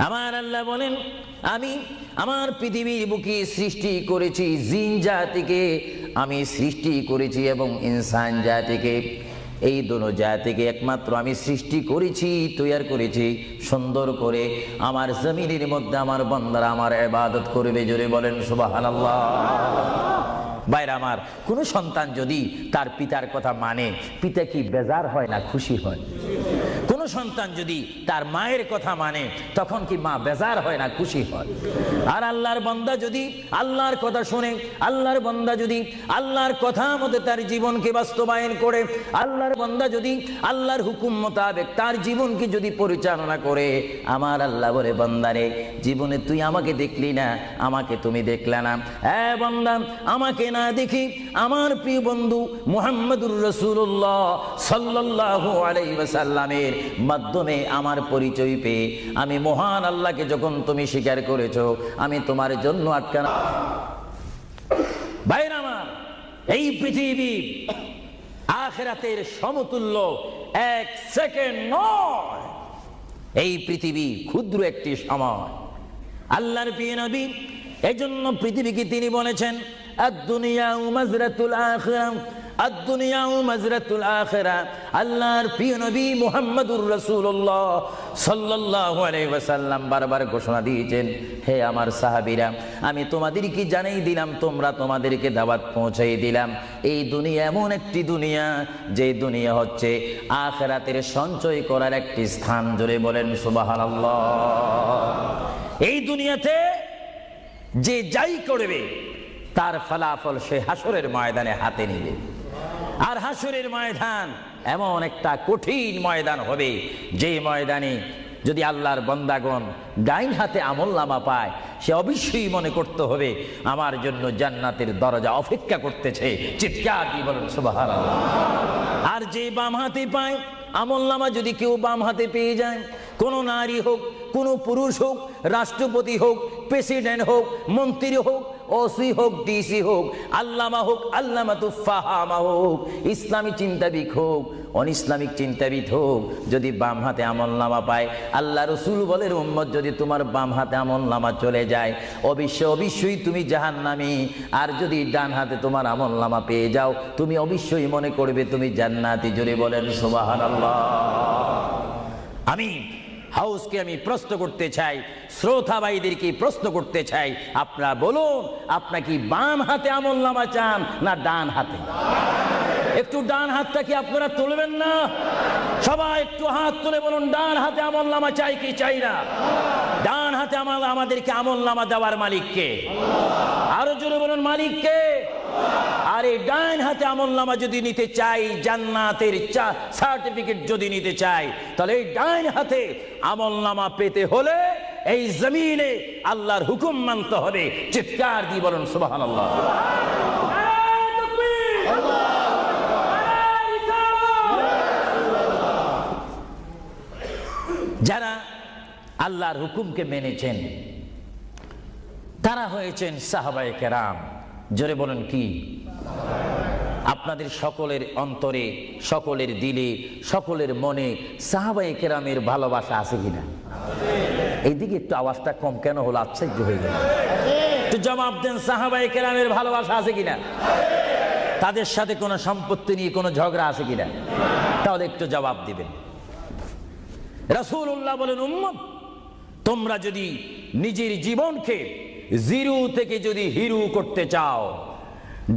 আমার আল্লাহ বলেন, আমি আমার পৃথিবীর বুকে সৃষ্টি করেছি জিন জাতিকে, আমি সৃষ্টি করেছি এবং ইনসান জাতিকে। এই দোনো জাতিকে একমাত্র আমি সৃষ্টি করেছি, তৈরি করেছি সুন্দর করে। আমার জমিনের মধ্যে আমার বান্দারা আমার ইবাদত করবে। জোরে বলেন সুবহানাল্লাহ। ভাইরা আমার, কোন সন্তান যদি তার পিতার কথা মানে, পিতা কি বেজার হয় না খুশি হয়? কোন সন্তান যদি তার মায়ের কথা মানে, তখন কি মা বেজার হয় না খুশি হয়? আর আল্লাহর বান্দা যদি আল্লাহর কথা শুনে, আল্লাহর বান্দা যদি আল্লাহর কথা মতো তার জীবনকে বাস্তবায়ন করে, আল্লাহর বান্দা যদি আল্লাহর হুকুম মোতাবেক তার জীবনকে যদি পরিচালনা করে, আমার আল্লাহ বলে, বান্দারে জীবনে তুই আমাকে দেখলি না, আমাকে তুমি দেখলে না। হ্যাঁ বান্দা, আমাকে না দেখি আমার প্রিয় বন্ধু মুহাম্মদুর রাসূলুল্লাহ সাল্লাল্লাহু আলাইহি ওয়াসাল্লামের মাধ্যমে আমার পরিচয় পেয়ে আমি মহান আল্লাহকে যখন তুমি স্বীকার করেছো, আমি তোমার জন্য আটকানা। ভাইরা আমার, এই পৃথিবী আখিরাতের সমতুল্য এক সেকেন্ড নয়। এই পৃথিবী ক্ষুদ্র একটি সময়। আল্লাহর প্রিয় নবী এজন্য পৃথিবীকে তিনি বলেছেন, আদ-দুনিয়া মাজরাতুল আখিরা, আদ-দুনিয়া মাজরাতুল আখিরা। আল্লাহর প্রিয় নবী মুহাম্মদুর রাসূলুল্লাহ সাল্লাল্লাহু আলাইহি ওয়াসাল্লাম বারবার ঘোষণা দিয়েছেন, হে আমার সাহাবীরা, আমি তোমাদেরকে জানাই দিলাম, তোমরা তোমাদেরকে দাওয়াত পৌঁছাই দিলাম, এই দুনিয়া এমন একটি দুনিয়া, যে দুনিয়া হচ্ছে আখিরাতের সঞ্চয় করার একটি স্থান। জোরে বলেন সুবহানাল্লাহ। এই দুনিয়াতে যে যাই করবে তার ফলাফল সে হাসরের ময়দানে হাতে নেবে। আর হাসরের ময়দান এমন একটা কঠিন ময়দান হবে, যে ময়দানে যদি আল্লাহর বান্দাগণ ডাইন হাতে আমলনামা পায়, সে অবশ্যই মনে করতে হবে আমার জন্য জান্নাতের দরজা অপেক্ষা করতেছে। চিৎকার দিয়ে বলেন সুবহানাল্লাহ। আর যে বাম হাতে পায় আমলনামা, যদি কেউ বাম হাতে পেয়ে যায়, কোন নারী হোক, কোন পুরুষ হোক, রাষ্ট্রপতি হোক, প্রেসিডেন্ট হোক, মন্ত্রী হোক, ওসি হোক, ডিসি হোক, আল্লামা হোক, আল্লামাতুল ফাহামা হোক, ইসলামী চিন্তাবিদ হোক, অনইসলামিক চিন্তাবিদ হোক, যদি বাম হাতে আমলনামা পায়, আল্লাহ রাসূল বলেন, উম্মত যদি তোমার বাম হাতে আমলনামা চলে যায়, অবশ্যই তুমি জাহান্নামী। আর যদি ডান হাতে তোমার আমলনামা পেয়ে যাও, তুমি অবশ্যই মনে করবে তুমি জান্নাতি। জোরে বলেন সুবহানাল্লাহ। আমি হাউসকে আমি প্রশ্ন করতে চাই, শ্রোতা ভাইদেরকে প্রশ্ন করতে চাই, আপনারা বলুন, আপনারা কি বাম হাতে আমলনামা চান না ডান হাতে? একটু ডান হাতটা কি আপনারা তুলবেন না? সবাই একটু হাত তুলে বলুন, ডান হাতে আমলনামা চাই কি চাই না? ডান হাতে আমাদেরকে আমলনামা দেওয়ার মালিক কে? আরো জোরে বলুন, মালিক কে? আর এই ডান হাতে আমলনামা যদি নিতে চাই, জান্নাতের সার্টিফিকেট যদি নিতে চাই, তাহলে এই ডান হাতে আমলনামা পেতে হলে এই জমিনে আল্লাহর হুকুম মানতে হবে। চিৎকার দিয়ে বলুন সুবহানাল্লাহ। যারা আল্লাহর হুকুমকে মেনেছেন তারা হয়েছেন সাহাবায়ে কেরাম। জোরে বলেন কি? আপনাদের সকলের অন্তরে, সকলের দিলে, সকলের মনে সাহাবায়ে কেরামের ভালোবাসা আছে কিনা? এইদিকে একটু আওয়াজটা কম কেন হলো? আশ্চর্য হয়ে গেল। একটু জবাব দেন, সাহাবায়ে কেরামের ভালোবাসা আছে কিনা? তাদের সাথে কোনো সম্পত্তি নিয়ে কোনো ঝগড়া আছে কিনা? তাহলে একটু জবাব দিবেন। রাসূলুল্লাহ বলেন, উম্মত তোমরা যদি নিজের জীবনকে জিরো থেকে যদি হিরো করতে চাও,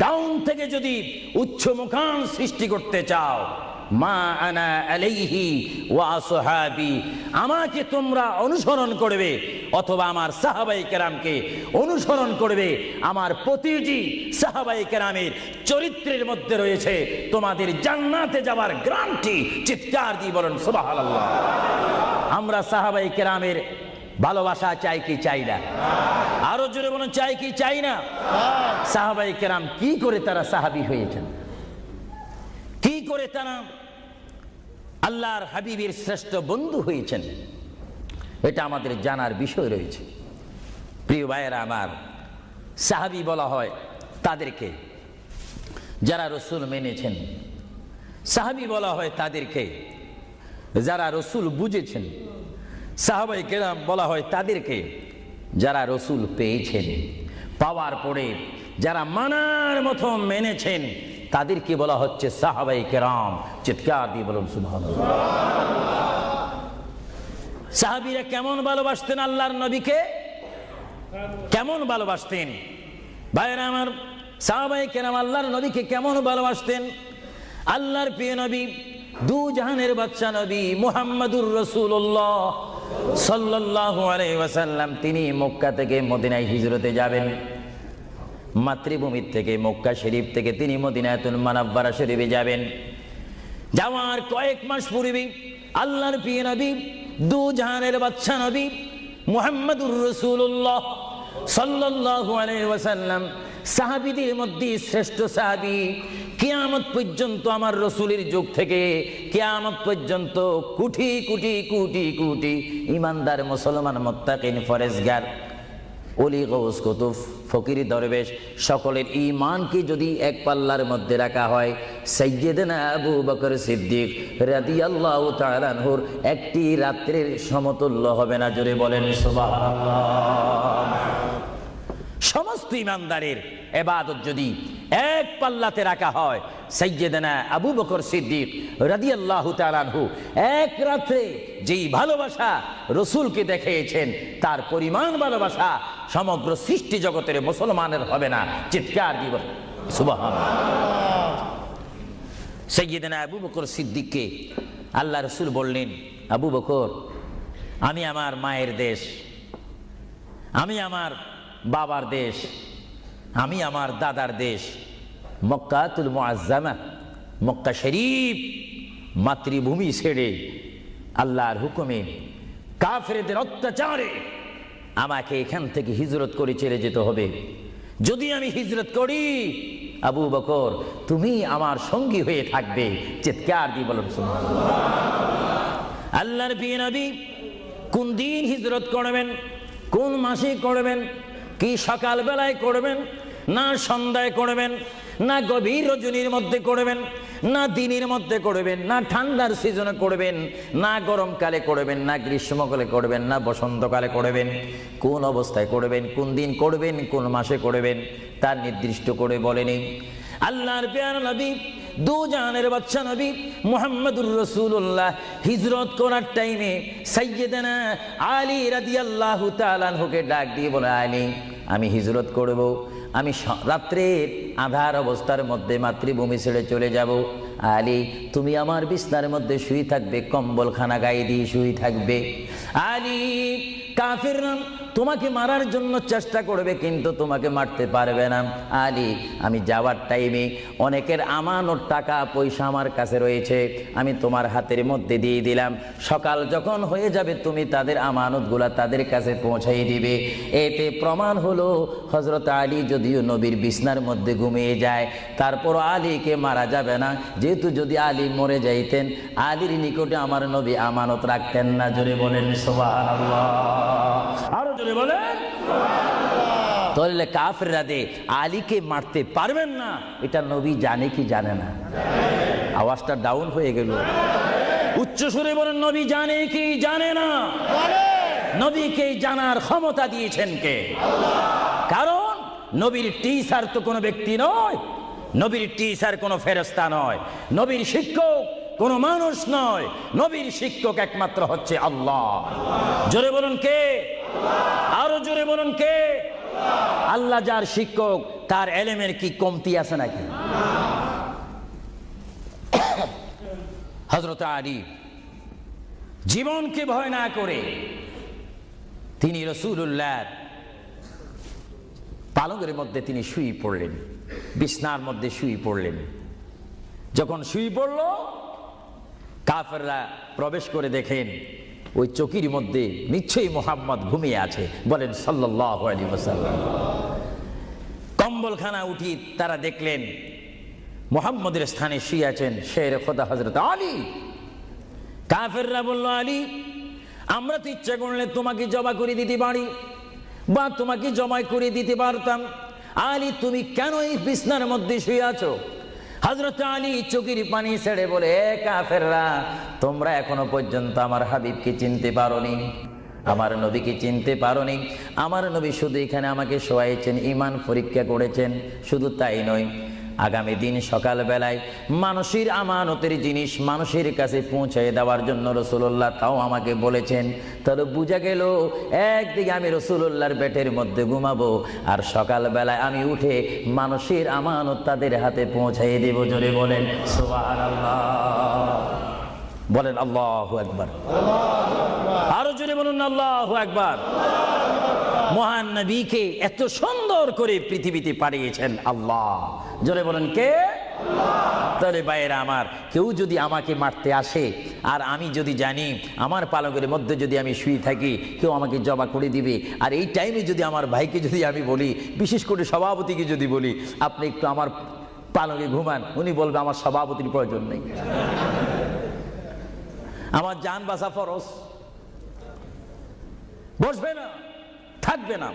ডাউন থেকে যদি উচ্চ মুকাম সৃষ্টি করতে চাও, মা আনা আলাইহি ওয়া আসহাবি, আমাকে তোমরা অনুসরণ করবে অথবা আমার সাহাবায়ে কেরামকে অনুসরণ করবে। আমার প্রতিটি সাহাবায়ে কেরামের চরিত্রের মধ্যে রয়েছে তোমাদের জান্নাতে যাওয়ার গ্যারান্টি। চিৎকার দিয়ে বলেন সুবহানাল্লাহ। আমরা সাহাবায়ে কেরামের ভালোবাসা চাই কি চাই না? আরো জোরে বলুন, চাই কি চাই না? সাহাবায়ে কেরাম কি করে তারা সাহাবী হয়েছেন, কি করে তারা আল্লাহর হাবিবের শ্রেষ্ঠ বন্ধু হয়েছেন, এটা আমাদের জানার বিষয় রয়েছে। প্রিয় ভাইয়েরা আমার, সাহাবী বলা হয় তাদেরকে যারা রসুল মেনেছেন, সাহাবী বলা হয় তাদেরকে যারা রসুল বুঝেছেন, সাহাবায়ে কেরাম বলা হয় তাদেরকে যারা রসুল পেয়েছেন, পাওয়ার পরে যারা মানার মতো মেনেছেন, তাদেরকে বলা হচ্ছে সাহাবায়ে কেরাম। চিৎকার দিয়ে বলুন সুবহানাল্লাহ। সাহাবীরা কেমন ভালোবাসতেন আল্লাহর নবীকে, কেমন ভালোবাসতেন? ভাইরা আমার, সাহাবায়ে কেরাম আল্লাহর নবীকে কেমন ভালোবাসতেন? আল্লাহর প্রিয় নবী, দু জাহানের বাদশা নবী মুহাম্মাদুর রাসূলুল্লাহ সাল্লাল্লাহু আলাইহি ওয়াসাল্লাম, তিনি মক্কা থেকে মদিনায় হিজরতে যাবেন। মাতৃভূমি থেকে মক্কা শরীফ থেকে তিনি মদিনাতুল মুনাওয়ারা শরীফে যাবেন। যাওয়ার কয়েক মাস পূর্বে আল্লাহর প্রিয় নবী, দু জাহানের বাদশা নবী মুহাম্মাদুর রাসূলুল্লাহ সাল্লাল্লাহু আলাইহি ওয়াসাল্লাম, সাহাবীদের মধ্যে শ্রেষ্ঠ সাহাবী, কিয়ামত পর্যন্ত আমার রসুলের যুগ থেকে কিয়ামত পর্যন্ত কোটি কোটি কোটি কোটি ইমানদার মুসলমান মুত্তাকিন ফরেজগার ওলি গৌস কুতুব ফকির দরবেশ সকলের ঈমানকে যদি এক পাল্লার মধ্যে রাখা হয়, সাইয়্যিদনা আবু বকর সিদ্দিক রাদিয়াল্লাহু তাআলা আনহুর একটি রাত্রির সমতুল্য হবে না। জোরে বলেন সুবহানাল্লাহ। সমস্ত ঈমানদারের ইবাদত যদি এক পাল্লাতে রাখা হয়, সাইয়্যিদনা আবু বকর সিদ্দিক রাদিয়াল্লাহু তাআলা আনহু এক রাতে যেই ভালোবাসা রসুলকে দেখিয়েছেন, তার পরিমাণ ভালোবাসা সমগ্র সৃষ্টি জগতের মুসলমানের হবে না। চিৎকার দিব সুবহানাল্লাহ। সাইয়্যিদনা আবু বকর সিদ্দিককে আল্লাহ রসুল বললেন, আবু বকর, আমি আমার মায়ের দেশ, আমি আমার বাবার দেশ, আমি আমার দাদার দেশ মক্কাতুল মুআজ্জামা, মক্কা শরীফ মাতৃভূমি ছেড়ে আল্লাহর হুকুমে কাফেরদের অত্যাচারে আমাকে এখান থেকে হিজরত করে চলে যেতে হবে। যদি আমি হিজরত করি, আবু বকর তুমি আমার সঙ্গী হয়ে থাকবে। চিৎকার দিয়ে বলুন সুবহানাল্লাহ। আল্লাহর প্রিয় নবী কোন দিন হিজরত করবেন, কোন মাসে করবেন, কি সকাল বেলায় করবেন, না সন্ধ্যায় করবেন, না গভীর রজনীর মধ্যে করবেন, না দিনের মধ্যে করবেন, না ঠান্ডার সিজনে করবেন, না গরমকালে করবেন, না গ্রীষ্মকালে করবেন, না বসন্তকালে করবেন, কোন অবস্থায় করবেন, কোন দিন করবেন, কোন মাসে করবেন, তার নির্দিষ্ট করে বলেনি। আল্লাহর প্রিয় নবী, দু জাহানের বাদশা নবী মুহাম্মাদুর রাসূলুল্লাহ হিজরত করার টাইমে সাইয়্যিদানা আলী রাদিয়াল্লাহু তাআলা আনহুকে ডাক দিয়ে বলে, আলী, আমি হিজরত করব, আমি রাত্রের আধার অবস্থার মধ্যে মাতৃভূমি ছেড়ে চলে যাব। আলী, তুমি আমার বিছানার মধ্যে শুয়ে থাকবে, কম্বলখানা গায়ে দিয়ে শুয়ে থাকবে। আলী, কাফিররা তোমাকে মারার জন্য চেষ্টা করবে, কিন্তু তোমাকে মারতে পারবে না। আলী, আমি যাওয়ার টাইমে অনেকের আমানত টাকা পয়সা আমার কাছে রয়েছে, আমি তোমার হাতের মধ্যে দিয়ে দিলাম। সকাল যখন হয়ে যাবে, তুমি তাদের আমানতগুলা তাদের কাছে পৌঁছাই দিবে। এতে প্রমাণ হলো হযরত আলী যদিও নবীর বিছনার মধ্যে ঘুমিয়ে যায়, তারপর আলীকে মারা যাবে না, যেহেতু যদি আলী মরে যাইতেন, আলীর নিকটে আমার নবী আমানত রাখতেন না। জোরে বলেন সুবহানাল্লাহ। আরো জোরে বলেন সুবহানাল্লাহ। তাহলে কাফেররা দে আলীকে মারতে পারবেন না, এটা নবী জানে কি জানে না? আওয়াজটা ডাউন হয়ে গেল, উচ্চ সুরে বলেন, নবী জানে কি জানে না? নবীকে জানার ক্ষমতা দিয়েছেন কে? কারণ নবীর টিচার তো কোনো ব্যক্তি নয়, নবীর টিচার কোনো ফেরেশতা নয়, নবীর শিক্ষক কোনো মানুষ নয়, নবীর শিক্ষক একমাত্র হচ্ছে আল্লাহ। জোরে বলুন কে? আরো জোরে বলুন কে? আল্লাহ যার শিক্ষক তার এলেমের কি কমতি আছে নাকি? হযরত আলী জীবনকে ভয় না করে তিনি রাসূলুল্লাহর পালঙ্কের মধ্যে তিনি শুয়ে পড়লেন, বিছনার মধ্যে শুয়ে পড়লেন। যখন শুয়ে পড়ল, কাফেররা প্রবেশ করে দেখেন ওই চকির মধ্যে নিশ্চয়ই মুহাম্মদ ঘুমিয়ে আছে। বলেন সাল্লাল্লাহু আলাইহি ওয়াসাল্লাম। কম্বলখানা উঠি তারা দেখলেন মুহাম্মদের স্থানে শুয়ে আছেন শের খোদা হযরত আলী। কাফেররা বলল, আলী, আমরা তো ইচ্ছা করলে তোমাকে জবা করে দিতে পারি বা তোমাকে জমাই করে দিতে পারতাম। আলী, তুমি কেন এই বিছনার মধ্যে শুয়ে আছো? হযরত আলী চোখের পানি ছেড়ে বলে, কাফেররা, তোমরা এখনো পর্যন্ত আমার হাবিবকে চিনতে পারোনি, আমার নবীকে চিনতে পারোনি। আমার নবী শুধু এখানে আমাকে শোয়াইছেন, ঈমান পরীক্ষা করেছেন। শুধু তাই নয়, আগামী দিন সকালবেলায় মানুষের আমানতের জিনিস মানুষের কাছে পৌঁছে দেওয়ার জন্য রাসূলুল্লাহ তাও আমাকে বলেছেন। তাহলে বুঝা গেল, একদিকে আমি রাসূলুল্লাহর পেটের মধ্যে ঘুমাবো, আর সকালবেলায় আমি উঠে মানুষের আমানত তাদের হাতে পৌঁছাই দেব। জোরে বলেন সুবহানাল্লাহ। বলেন আল্লাহু আকবার। আরো জোরে বলুন আল্লাহু আকবার। মহান নবীকে এত সুন্দর করে পৃথিবীতে পাঠিয়েছেন আল্লাহ। জোরে বলেন কে? তাহলে ভাইয়েরা আমার, কেউ যদি আমাকে মারতে আসে আর আমি যদি জানি আমার পালকের মধ্যে যদি আমি শুয়ে থাকি, কেউ আমাকে জবা করে দিবে, আর এই টাইমে যদি আমার ভাইকে যদি আমি বলি, বিশেষ করে সভাপতিকে যদি বলি, আপনি একটু আমার পালকে ঘুমান, উনি বলবে আমার সভাপতির প্রয়োজন নেই, আমার জান বাঁচা ফরজ, বসবে না, থাকবে না।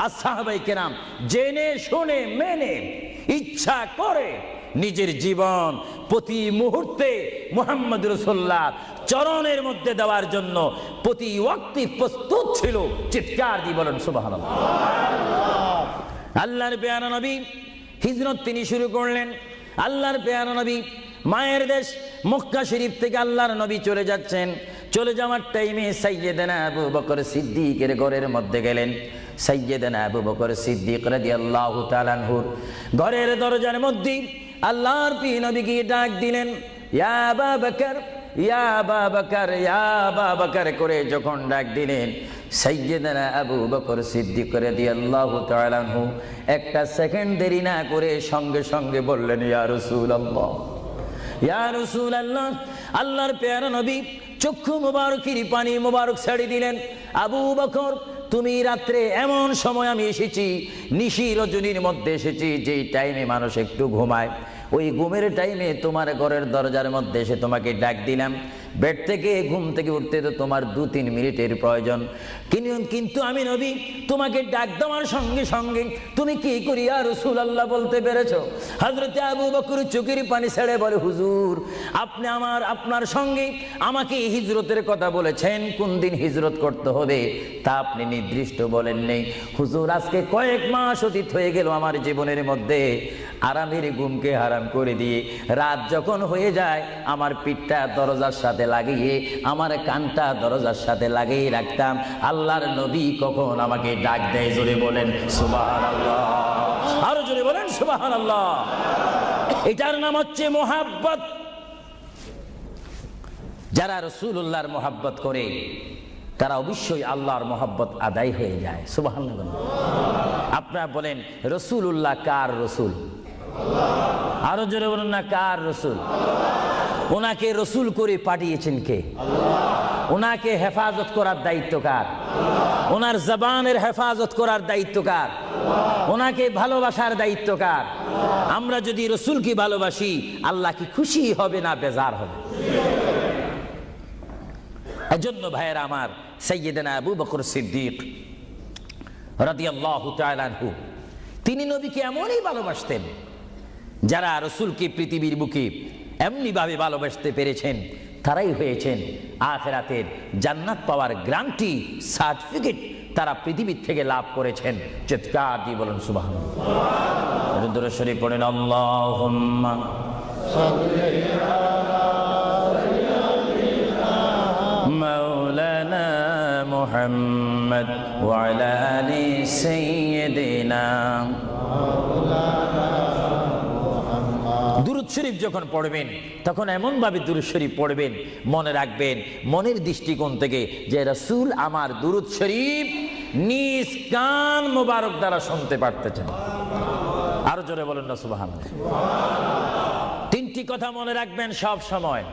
আর সাহাবায়ে কেরাম জেনে শুনে মেনে ইচ্ছা করে নিজের জীবন প্রতি মুহূর্তে মুহাম্মদ রাসূলুল্লাহ চরণের মধ্যে দেওয়ার জন্য প্রতি ওয়াক্তে প্রস্তুত ছিল। চিৎকার দিয়ে বলেন সুবহানাল্লাহ। আল্লাহর পেয়ারা নবী হিজরত তিনি শুরু করলেন। আল্লাহর পেয়ারা নবী মায়ের দেশ মক্কা শরীফ থেকে আল্লাহর নবী চলে যাচ্ছেন। চলে যাওয়ার টাইমে সাইয়্যিদানা আবু বকর সিদ্দিকের ঘরের মধ্যে গেলেন। সাইয়্যিদানা আবু বকর সিদ্দিক রাদিয়াল্লাহু তাআলা আনহুর ঘরের দরজার মধ্যে আল্লাহর প্রিয় নবীকে ডাক দিলেন, ইয়া আবু বকর, ইয়া আবু বকর, ইয়া আবু বকর করে যখন ডাক দিলেন, সাইয়্যিদানা আবু বকর সিদ্দিক রাদিয়াল্লাহু তাআলা আনহু একটা সেকেন্ড দেরি না করে সঙ্গে সঙ্গে বললেন, ইয়া রাসূলুল্লাহ, ইয়া রাসূলুল্লাহ। আল্লাহর প্যারা নবী চক্ষু মুবারকের পানি মুবারক ছেড়ে দিলেন, আবু বকর, তুমি রাত্রে এমন সময় আমি এসেছি, নিশি রজনীর মধ্যে এসেছি, যেই টাইমে মানুষ একটু ঘুমায়, ওই ঘুমের টাইমে তোমার ঘরের দরজার মধ্যে এসে তোমাকে ডাক দিলাম। বেড থেকে ঘুম থেকে উঠতে তো তোমার 2-3 মিনিটের প্রয়োজন, কিন্তু আমি নবী তোমাকে ডাক দেওয়ার সঙ্গে সঙ্গে তুমি কি করিয়া রাসূলুল্লাহ বলতে পেরেছো? হযরতে আবু বকর চোখের পানি ছেড়ে বলে, হুজুর, আপনি আপনার সঙ্গে আমাকে হিজরতের কথা বলেছেন, কোন দিন হিজরত করতে হবে তা আপনি নির্দিষ্ট বলেন নেই। হুজুর, আজকে কয়েক মাস অতীত হয়ে গেল আমার জীবনের মধ্যে, আরামের ঘুমকে হারাম করে দিয়ে রাত যখন হয়ে যায় আমার পিঠটা দরজার সাথে লাগিয়ে আমার কানটা দরজার সাথে লাগিয়ে রাখতাম। আল্লাহর নবী কখন আমাকে ডাক দেয়, জোরে বলেন সুবহানাল্লাহ। আরো জোরে বলেন সুবহানাল্লাহ। এটার নাম হচ্ছে মোহাব্বত। যারা রাসূলুল্লাহর মোহাব্বত করে তারা অবশ্যই আল্লাহর মোহাব্বত আদায় হয়ে যায়। সুবহানাল্লাহ। আপনারা বলেন, রাসূলুল্লাহ কার রাসূল? আরো জোরে বলুন না, কার রাসূল? ওনাকে রাসূল করে পাঠিয়েছেন কে? ওনাকে হেফাজত করার দায়িত্ব কার? ওনার জবানের হেফাজত করার দায়িত্ব কার? ওনাকে ভালোবাসার দায়িত্ব কার? আমরা যদি রাসূলকে ভালোবাসি, আল্লাহ কি খুশি হবে না বেজার হবে? এজন্য ভাইয়েরা আমার, সাইয়্যিদানা আবু বকর সিদ্দিক রাদিয়াল্লাহু তাআলা আনহু তিনি নবীকে এমনই ভালোবাসতেন, যারা রাসূলকে পৃথিবীর বুকে এমনি ভাবে ভালোবাসতে পেরেছেন তারাই হয়েছেন আখিরাতের জান্নাত পাওয়ার গ্যারান্টি সার্টিফিকেট তারা পৃথিবীর থেকে লাভ করেছেন। চিৎকার দিয়ে বলেন সুবহানাল্লাহ। দরুদ শরীফ পড়েন, আল্লাহুম্মা সাল্লি আলা মাওলানা মুহাম্মদ ওয়া আলা আলি সাইয়্যিদিনা। দুরূদ শরীফ যখন পড়বেন তখন এমন ভাবে দুরূদ শরীফ পড়বেন, মনে রাখবেন মনের দৃষ্টিকোণ থেকে যে রাসূল আমার দুরূদ শরীফ নিজ কান মোবারক দ্বারা শুনতে পারতেছেন। আরো জোরে বলেন না সুবহানাল্লাহ। তিনটি কথা মনে রাখবেন সব সময়।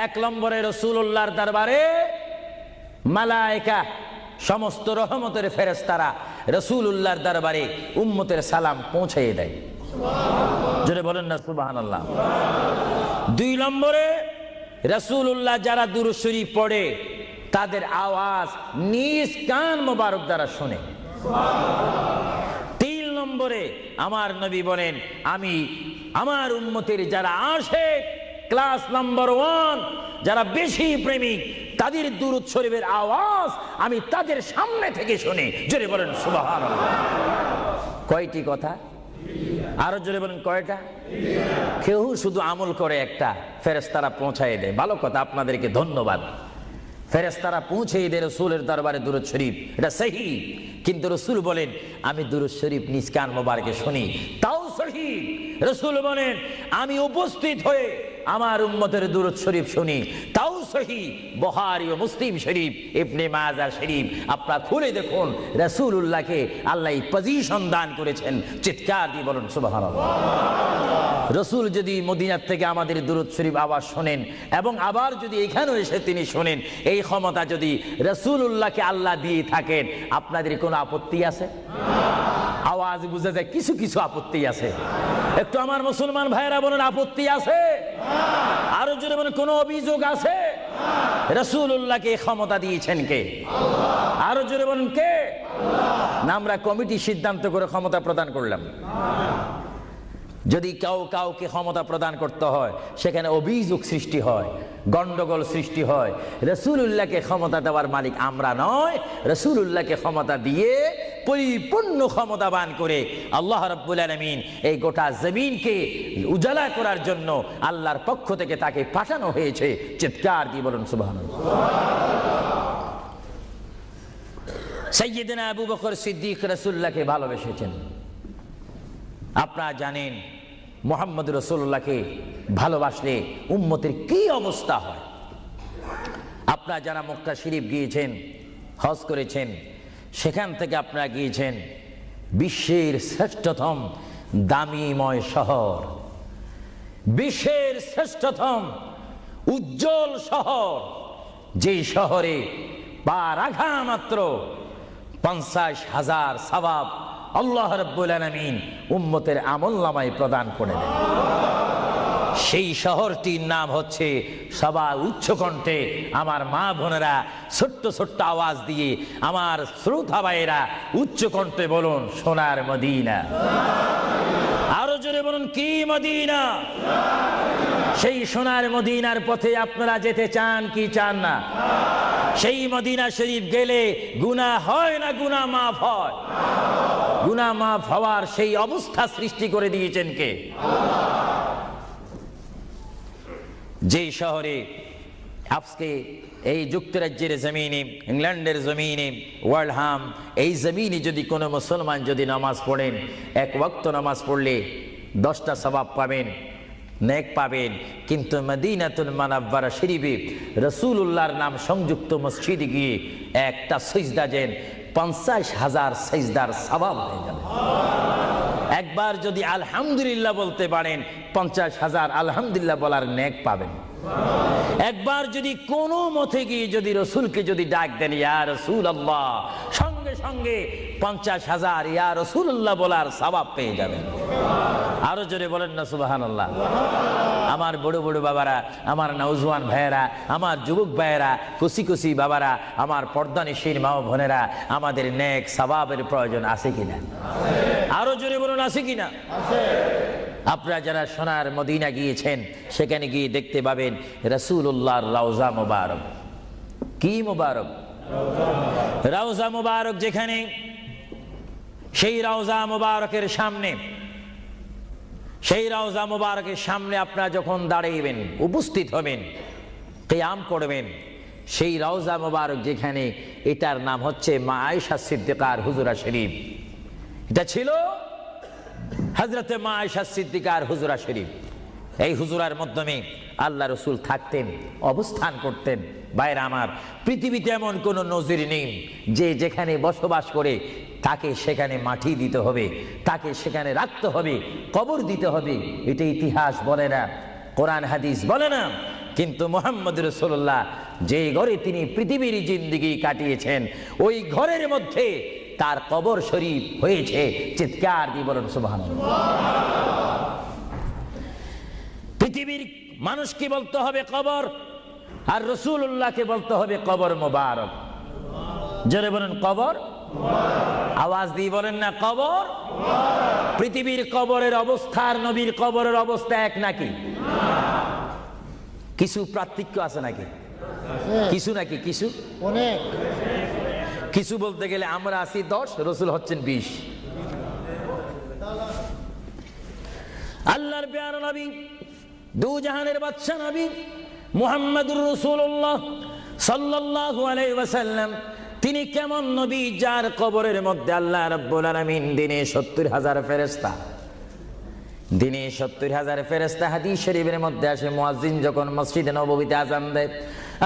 এক নম্বরে রাসূলুল্লাহর দরবারে মালায়েকা সমস্ত রহমতের ফেরেশতারা রাসূলুল্লাহর দরবারে উম্মতের সালাম পৌঁছিয়ে দেয়। জোরে বলেন না সুবহানাল্লাহ। দুই নম্বরে রাসূলুল্লাহ যারা দুরূদ শরীফ পড়ে তাদের আওয়াজ নিজ কান মোবারক দ্বারা শুনে। তিন নম্বরে আমার নবী বলেন আমি আমার উম্মতের যারা আশিক ক্লাস নাম্বার 1 যারা বেশি প্রেমিক তাদের দুরূদ শরীফের আওয়াজ আমি তাদের সামনে থেকে শুনি। জোরে বলেন সুবহানাল্লাহ। কয়টি কথা? আরো জোরে বলেন কয়টা? কেউ শুধু আমল করে একটা, ফেরেশতারা পৌঁছায় দেয়। ভালো কথা, আপনাদেরকে ধন্যবাদ। ফেরেশতারা পৌঁছে দেয় রাসূলের দরবারে দুরূদ শরীফ, এটা সহিহ। কিন্তু রাসূল বলেন আমি দুরূদ শরীফ নিজ কান মোবারকে শুনি, তাও সহিহ। রাসূল বলেন আমি উপস্থিত হয়ে আমার উম্মতের দুরূদ শরীফ শুনি, তাও সহিহ। বুখারী ও মুসলিম শরীফ, ইবনে মাজাহ শরীফ আপনারা খুলে দেখুন। রাসূলুল্লাহকে আল্লাহ এই পজিশন দান করেছেন। চিৎকার দিয়ে বলুন সুবহানাল্লাহ। রাসূল যদি মদিনার থেকে আমাদের দুরূদ শরীফ আওয়াজ শোনেন এবং আবার যদি এখানেও এসে তিনি শোনেন, এই ক্ষমতা যদি রাসূলুল্লাহকে আল্লাহ দিয়ে থাকেন, আপনাদের কোনো আপত্তি আছে? আওয়াজ বুঝা যায় কিছু কিছু আপত্তি আছে। একটু আমার মুসলমান ভাইরা বলেন আপত্তি আছে? আরো জোরে বলেন কোনো অভিযোগ আছে? রাসূলুল্লাহকে ক্ষমতা দিয়েছেন কে? আরো জোরে বলেন কে? না আমরা কমিটি সিদ্ধান্ত করে ক্ষমতা প্রদান করলাম? যদি কাউকে ক্ষমতা প্রদান করতে হয় সেখানে অভিযোগ সৃষ্টি হয়, গন্ডগোল সৃষ্টি হয়। রাসূলুল্লাহকে ক্ষমতা দেওয়ার মালিক আমরা নয়। রাসূলুল্লাহকে ক্ষমতা দিয়ে পরিপূর্ণ ক্ষমতাবান করে আল্লাহ রাব্বুল আলামিন এই গোটা জমিনকে উজালা করার জন্য আল্লাহর পক্ষ থেকে তাকে পাঠানো হয়েছে। চিৎকার দিয়ে বলুন সুবহানাল্লাহ। সাইয়্যিদনা আবু বকর সিদ্দিক রাসূলুল্লাহকে ভালোবেসেছেন। আপনারা জানেন মুহাম্মদ রাসূলুল্লাহকে ভালোবাসলে উম্মতের কি অবস্থা হয়। আপনারা যারা মক্কা শরীফ গিয়েছেন, হজ করেছেন, সেখান থেকে আপনারা গিয়েছেন বিশ্বের শ্রেষ্ঠতম দামিময় শহর, বিশ্বের শ্রেষ্ঠতম উজ্জ্বল শহর, যেই শহরে পা রাখা মাত্র 50,000 সওয়াব আল্লাহ রাব্বুল আলামিন উম্মতের আমলনামায় প্রদান করে দেন। সেই শহরটির নাম হচ্ছে, সবাই উচ্চ কণ্ঠে আমার মা বোনেরা ছোট্ট ছোট্ট আওয়াজ দিয়ে আমার শ্রোতা ভাইয়েরা উচ্চ কণ্ঠে বলুন সোনার মদিনা। আরো জোরে বলুন কি মদিনা? সেই সোনার মদিনার পথে আপনারা যেতে চান কি চান না? সেই মদিনা শরীফ গেলে গুনাহ হয় না গুনাহ মাফ হয়? গুনাহ মাফ হওয়ার সেই অবস্থা সৃষ্টি করে দিয়েছেন কে? যে শহরে আজকে এই যুক্তরাজ্যের জমিনে, ইংল্যান্ডের জমিনে, ওয়ার্ল্ডহাম এই জমিনে যদি কোনো মুসলমান যদি নামাজ পড়েন, এক ওয়াক্ত নামাজ পড়লে 10টা সওয়াব পাবেন, নেক পাবেন। কিন্তু মদিনাতুল মুনাওয়ারা শরীফে রাসূলুল্লাহর নাম সংযুক্ত মসজিদে গিয়ে একটা সিজদা দেন, 50,000 সিজদার সওয়াব হয়ে যাবে। একবার যদি আলহামদুলিল্লাহ বলতে পারেন, 50,000 আলহামদুলিল্লাহ বলার নেক পাবেন। একবার যদি কোনো মতে গিয়ে যদি রাসূলকে যদি ডাক দেন ইয়া রাসূলুল্লাহ, সঙ্গে সঙ্গে 50,000 ইয়া রাসূলুল্লাহ বলার সওয়াব পেয়ে যাবেন। আরো জোরে বলেন না সুবহানাল্লাহ। আমার বড় বড় বাবারা, আমার নওজওয়ান ভাইয়েরা, আমার যুবক ভাইয়েরা, কুসি কুসি বাবারা, আমার পর্দানিশীন মা ও বোনেরা, আমাদের নেক সওয়াবের প্রয়োজন আছে কিনা? আরো জোরে বলুন আছে কিনা? আপনারা যারা সোনার মদিনা গিয়েছেন সেখানে গিয়ে দেখতে পাবেন রাসূলুল্লাহর রওজা মুবারক। কি মুবারক? রওজা মুবারক। যেখানে সেই রওজা মুবারকের সামনে, সেই রওজা মুবারকের সামনে আপনারা যখন দাঁড়াইবেন, উপস্থিত হবেন, কিয়াম করবেন, সেই রওজা মোবারক যেখানে, এটার নাম হচ্ছে মা আয়েশা সিদ্দিকার হুজুরা শরীফ। এটা ছিল হযরতে মা আয়েশা সিদ্দিকার হুজুরা শরীফ। এই হুজুরার মাধ্যমে আল্লাহ রসুল থাকতেন, অবস্থান করতেন। ভাইরা আমার, পৃথিবীতে এমন কোনো নজির নেই যে যেখানে বসবাস করে তাকে সেখানে মাটি দিতে হবে, তাকে সেখানে রাখতে হবে, কবর দিতে হবে। এটা ইতিহাস বলে না, কোরআন হাদিস বলে না। কিন্তু মুহাম্মদ রাসূলুল্লাহ যে ঘরে তিনি পৃথিবীর জিন্দেগি কাটিয়েছেন, ওই ঘরের মধ্যে তার কবর শরীফ হয়েছে। চিৎকার দিয়ে বলেন সুবহানাল্লাহ। পৃথিবীর মানুষকে বলতে হবে কবর, আর রাসূলুল্লাহকে বলতে হবে কবর মোবারক। জোরে বলেন কবর, আওয়াজ দিয়ে বলেন না কবর। পৃথিবীর কবরের অবস্থা আর নবীর কবরের অবস্থা এক নাকি? কিছু পার্থক্য আছে নাকি? কিছু নাকি? কিছু অনেক। কিছু বলতে গেলে আমরা আছি 10, রাসূল হচ্ছেন 20। আল্লাহর প্যারা নবী, দু জাহানের বাদশা নবী মুহাম্মদুর রাসূলুল্লাহ সাল্লাল্লাহু আলাইহি ওয়াসাল্লাম, তিনি কেমন নবী যার কবরের মধ্যে আল্লাহ রাব্বুল আলামিন দিনে 70,000 ফেরেশতা, দিনে 70,000 ফেরেশতা। হাদিস শরীফের মধ্যে আসে, মুয়াজ্জিন যখন মসজিদে নববীতে আযান দেয়,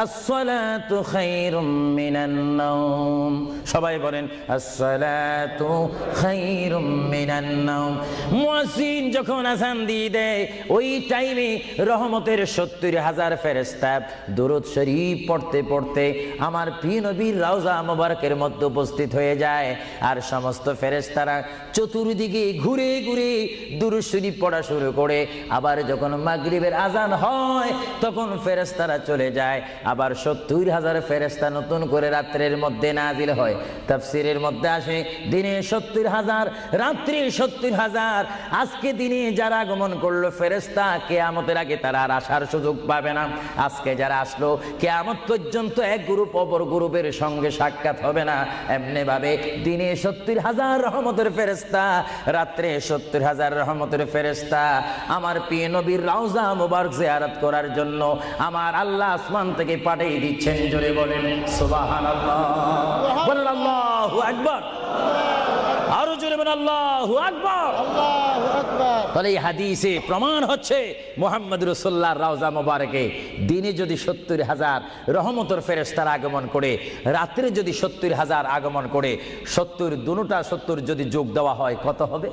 আসসালাতু খায়রুম মিনান নাওম, সবাই বলেন আসসালাতু খায়রুম মিনান নাওম। মুয়াজ্জিন যখন আযান দিয়ে দেয়, ওই টাইমে রহমতের 70,000 ফেরেশতা দুরূদ শরীফ পড়তে পড়তে আমার প্রিয় নবীর রওজা মোবারকের মধ্যে উপস্থিত হয়ে যায়। আর সমস্ত ফেরেশতারা চতুর্দিকে ঘুরে ঘুরে দুরূদ শরীফ পড়া শুরু করে। আবার যখন মাগরিবের আযান হয়, তখন ফেরেশতারা চলে যায়। আবার 70,000 ফেরেশতা নতুন করে রাত্রের মধ্যে নাজিল হয়। তাফসীরের মধ্যে আসে, দিনে 70,000, রাত্রে 70,000। আজকে দিনে যারা আগমন করলো ফেরেশতা, কিয়ামতের আগে তারা আর আসার সুযোগ পাবে না। আজকে যারা আসলো, কিয়ামত পর্যন্ত এক গ্রুপ অপর গ্রুপের সঙ্গে সাক্ষাৎ হবে না। এমনি ভাবে দিনে 70,000 রহমতের ফেরেশতা, রাত্রে 70,000 রহমতের ফেরেশতা আমার প্রিয় নবীর রওজা মুবারক জিয়ারত করার জন্য আমার আল্লাহ আসমান থেকে পাঠিয়ে দিচ্ছেন। জোরে বলেন সুবহানাল্লাহ, বলেন আল্লাহু আকবার, আরো জোরে বলেন আল্লাহু আকবার, আল্লাহু আকবার। তাহলে এই হাদিসে প্রমাণ হচ্ছে মুহাম্মদ রাসূলুল্লাহর রওজা মোবারকে দিনে যদি 70,000 রহমতের ফেরেশতার আগমন করে, রাত্রে যদি 70,000 আগমন করে, 70 দুটোটা 70 যদি যোগ দেওয়া হয় কত হবে?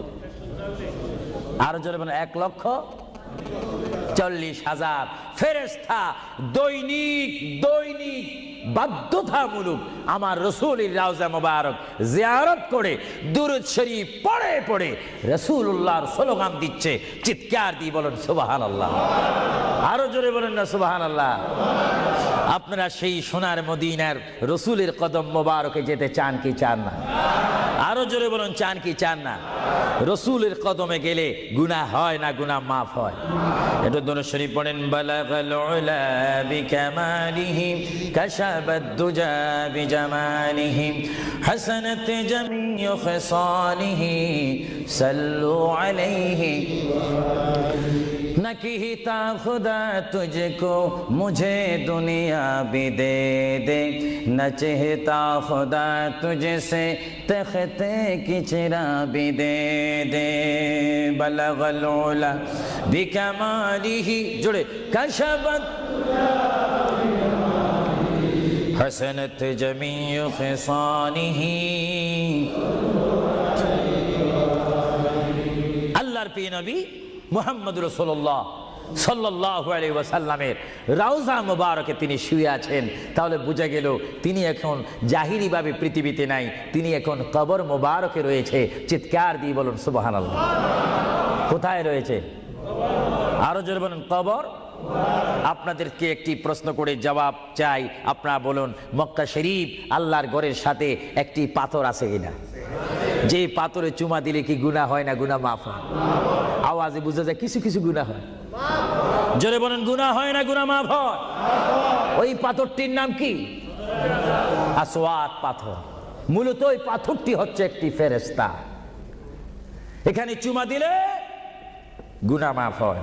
আরো জোরে বলেন 1,40,000 ফেরেশতা দৈনিক দৈনিক বাধ্যতামূলক আমার রাসূলের রওজা মোবারক জিয়ারত করে দুরূদ শরীফ পড়ে পড়ে রাসূলুল্লাহর স্লোগান দিচ্ছে। চিৎকার দিয়ে বলেন সুবহানাল্লাহ, আরো জোরে বলেন না সুবহানাল্লাহ। আপনারা সেই সোনার মদিনার রাসূলের কদম মোবারকে যেতে চান কি চান না? আরো জোরে বলুন, চান কি চান না? রাসূলের কদমে গেলে গুনাহ হয় না, গুনাহ মাফ হয়। এটা দরুদ শরীফ পড়েন, বালাগাল উলা বিকামালিহি কাশাবাদ দুজা বিজামালিহি হাসানাত জামিউ খিসালিহি সাল্লু আলাইহি नकीता खुदा तुझको मुझे दुनिया भी दे दे, न चाहता खुदा तुझसे तख्ते की चिरा भी दे दे। बलगल उला बिकमालिही, जुड़े कशबत हसनत जमीउ खिसानिही। अल्लाहर प्रिय नबी মুহাম্মদ রাসূলুল্লাহ সাল্লাল্লাহু আলাইহি ওয়াসাল্লামের রওজা মুবারকে তিনি শুয়ে আছেন। তাহলে বোঝা গেল তিনি এখন জাহিরিভাবে পৃথিবীতে নাই, তিনি এখন কবর মুবারকে রয়েছে। চিৎকার দিয়ে বলুন সুবহানাল্লাহ। কোথায় রয়েছে? আরো জোরে বলুন কবর। আপনাদেরকে একটি প্রশ্ন করে জবাব চাই, আপনারা বলুন মক্কা শরীফ আল্লাহর ঘরের সাথে একটি পাথর আছে কিনা? যে পাথরে চুমা দিলে কি গুনাহ হয় না গুনাহ মাফ হয়? আওয়াজে বুঝা যায় কিছু কিছু গুনাহ হয়। জোরে বলেন গুনাহ হয় না গুনাহ মাফ হয়? ওই পাথরটির নাম কি? আসওয়াদ পাথর। মূলত ওই পাথরটি হচ্ছে একটি ফেরেশতা। এখানে চুমা দিলে গুনাহ মাফ হয়,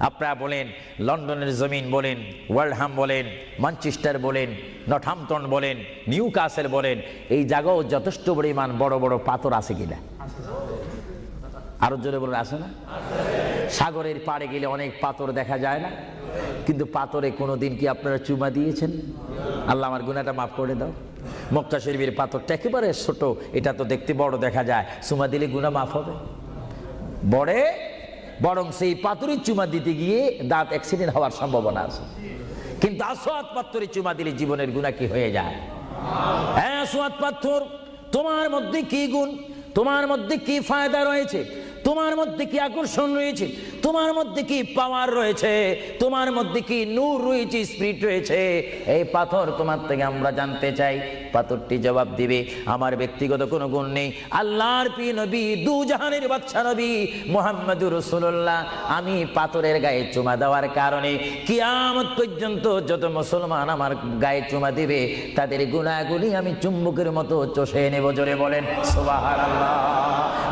আপনারা বলেন লন্ডনের জমিন বলেন, ওয়ার্ল্ডহাম বলেন, ম্যানচেস্টার বলেন, নর্থহ্যাম্পটন বলেন, নিউ কাসেল বলেন, এই জায়গাও যথেষ্ট পরিমাণ বড় বড় পাথর আছে কিনা? আরো জোরে বলেন, আছে না? সাগরের পাড়ে গেলে অনেক পাথর দেখা যায় না? কিন্তু পাথরে কোনোদিন কি আপনারা চুমা দিয়েছেন? আল্লাহ আমার গুনাহটা মাফ করে দাও। মক্কা শরীফের পাথরটা একেবারে ছোট, এটা তো দেখতে বড় দেখা যায়, চুমা দিলে গুনাহ মাফ হবে? বরং সেই পাথরে চুমা দিতে গিয়ে দাঁত অ্যাক্সিডেন্ট হওয়ার সম্ভাবনা আছে। কিন্তু আসওয়াদ পাথরে চুমা দিলে জীবনের গুনাহ কি হয়ে যায়? হ্যাঁ, আসওয়াদ পাথর, তোমার মধ্যে কি গুণ, তোমার মধ্যে কি ফায়দা রয়েছে, তোমার মধ্যে কি আকর্ষণ রয়েছে, তোমার মধ্যে কি পাওয়ার রয়েছে, তোমার মধ্যে কি নূর রয়েছে, স্পিরিট রয়েছে, এই পাথর তোমার থেকে আমরা জানতে চাই। পাথরটি জবাব দিবে, আমার ব্যক্তিগত কোনো গুণ নেই, আল্লাহর প্রিয় নবী, দু জাহানের বাদশা নবী মুহাম্মদুর রাসূলুল্লাহ, আমি পাথরের গায়ে চুমা দেওয়ার কারণে কিয়ামত পর্যন্ত যত মুসলমান আমার গায়ে চুমা দিবে তাদের গুনাহগুলি আমি চুম্বকের মতো চষে নেব। জোরে বলেন সুবহানাল্লাহ,